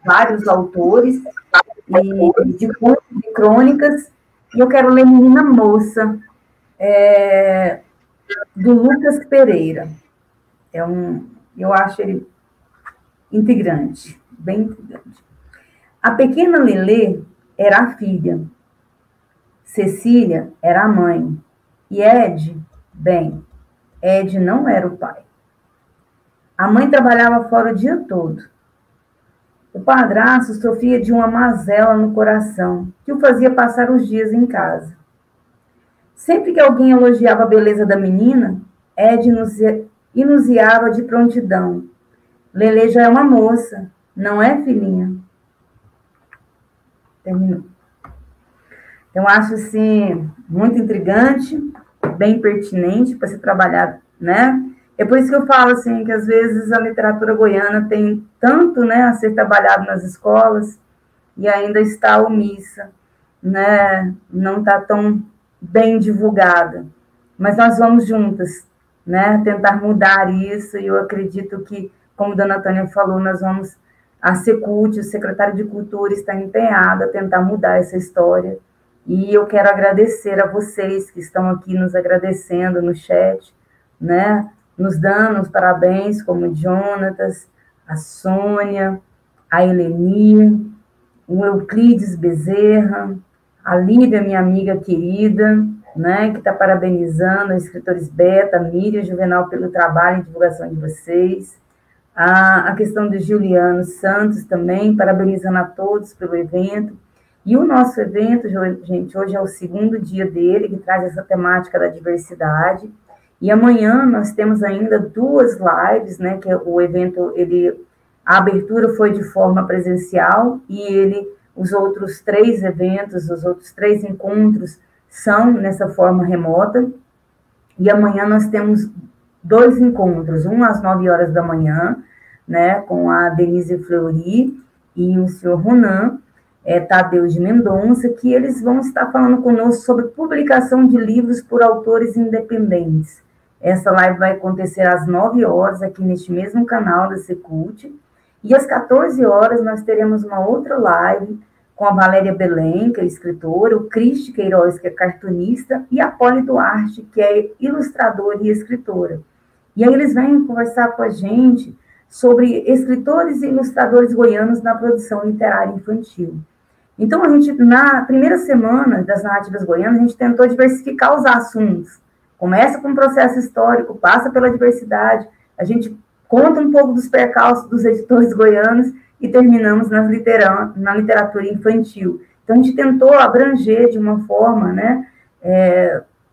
vários autores, e de contos e crônicas, e eu quero ler Menina Moça, do Lucas Pereira. Eu acho ele integrante, bem integrante. A pequena Lelê era a filha, Cecília era a mãe, e Ed, bem, Ed não era o pai. A mãe trabalhava fora o dia todo. O padrasto sofria de uma mazela no coração, que o fazia passar os dias em casa. Sempre que alguém elogiava a beleza da menina, Ed enunciava de prontidão: Lelê já é uma moça, não é, filhinha? Terminou. Então, acho, assim, muito intrigante, bem pertinente para se trabalhar, né? É por isso que eu falo, assim, que às vezes a literatura goiana tem tanto, né, a ser trabalhado nas escolas, e ainda está omissa, né? Não está tão bem divulgada. Mas nós vamos juntas, né? Tentar mudar isso, e eu acredito que, como a dona Tânia falou, nós vamos... A Secult, o secretário de Cultura, está empenhado a tentar mudar essa história. E eu quero agradecer a vocês que estão aqui nos agradecendo no chat, né? Nos dando os parabéns, como o Jonatas, a Sônia, a Eleni, o Euclides Bezerra, a Lívia, minha amiga querida, né? Que está parabenizando, os escritores Beta, Miriam, Juvenal, pelo trabalho e divulgação de vocês. A questão do Juliano Santos também, parabenizando a todos pelo evento. E o nosso evento, gente, hoje é o segundo dia dele, que traz essa temática da diversidade. E amanhã nós temos ainda 2 lives, né? Que o evento, a abertura foi de forma presencial, e os outros 3 eventos, os outros 3 encontros são nessa forma remota. E amanhã nós temos 2 encontros, um às 9 horas da manhã, né, com a Denise Fleury e o senhor Ronan, Tadeu de Mendonça, que eles vão estar falando conosco sobre publicação de livros por autores independentes. Essa live vai acontecer às 9 horas, aqui neste mesmo canal da Secult, e às 14 horas nós teremos uma outra live com a Valéria Belém, que é escritora, o Cristi Queiroz, que é cartunista, e a Poli Duarte, que é ilustradora e escritora. E aí eles vêm conversar com a gente sobre escritores e ilustradores goianos na produção literária infantil. Então, a gente, na primeira semana das narrativas goianas, a gente tentou diversificar os assuntos. Começa com um processo histórico, passa pela diversidade, a gente conta um pouco dos percalços dos editores goianos e terminamos na literatura infantil. Então, a gente tentou abranger de uma forma, né,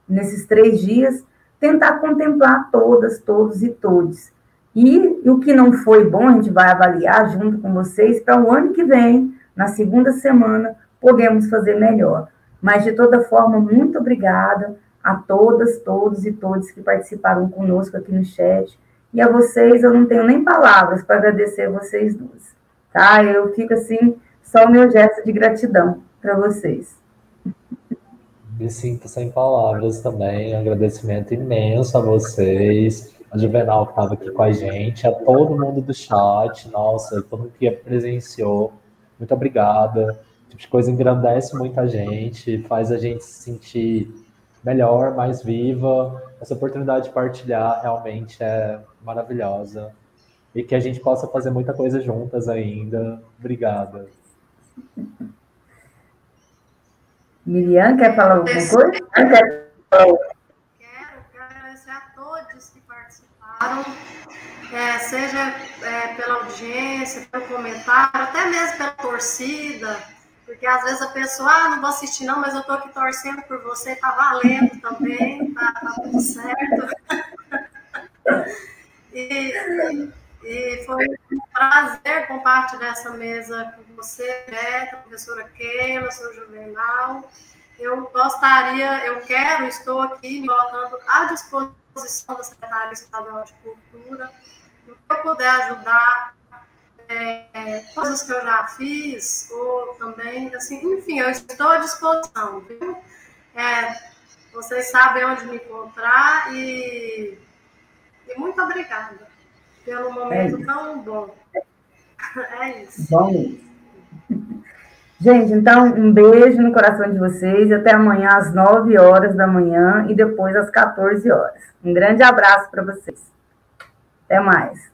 nesses 3 dias, tentar contemplar todas, todos e todes. E o que não foi bom, a gente vai avaliar junto com vocês, para o ano que vem, na segunda semana, podemos fazer melhor. Mas, de toda forma, muito obrigada a todas, todos e todos que participaram conosco aqui no chat. E a vocês, eu não tenho nem palavras para agradecer a vocês duas. Tá? Eu fico assim, só o meu gesto de gratidão para vocês. Me sinto sem palavras também, agradecimento imenso a vocês, a Juvenal que estava aqui com a gente, a todo mundo do chat, nossa, todo mundo que presenciou, muito obrigada. Esse tipo de coisa engrandece muita gente, faz a gente se sentir melhor, mais viva. Essa oportunidade de partilhar realmente é maravilhosa. E que a gente possa fazer muita coisa juntas ainda. Obrigada. Miriam, quer falar alguma coisa? Quero agradecer a todos que participaram, seja pela audiência, pelo comentário, até mesmo pela torcida, porque às vezes a pessoa, não vou assistir não, mas eu estou aqui torcendo por você, tá valendo também, tá tudo certo. E foi um prazer compartilhar essa mesa com você, Beto, a professora Keila, o seu Juvenal. Estou aqui me colocando à disposição da Secretaria Estadual de Cultura, no que eu puder ajudar, coisas que eu já fiz, ou também, assim, enfim, eu estou à disposição, viu? Vocês sabem onde me encontrar e muito obrigada pelo momento tão bom. É isso. Bom. Gente, então, um beijo no coração de vocês e até amanhã às 9 horas da manhã e depois às 14 horas. Um grande abraço para vocês. Até mais.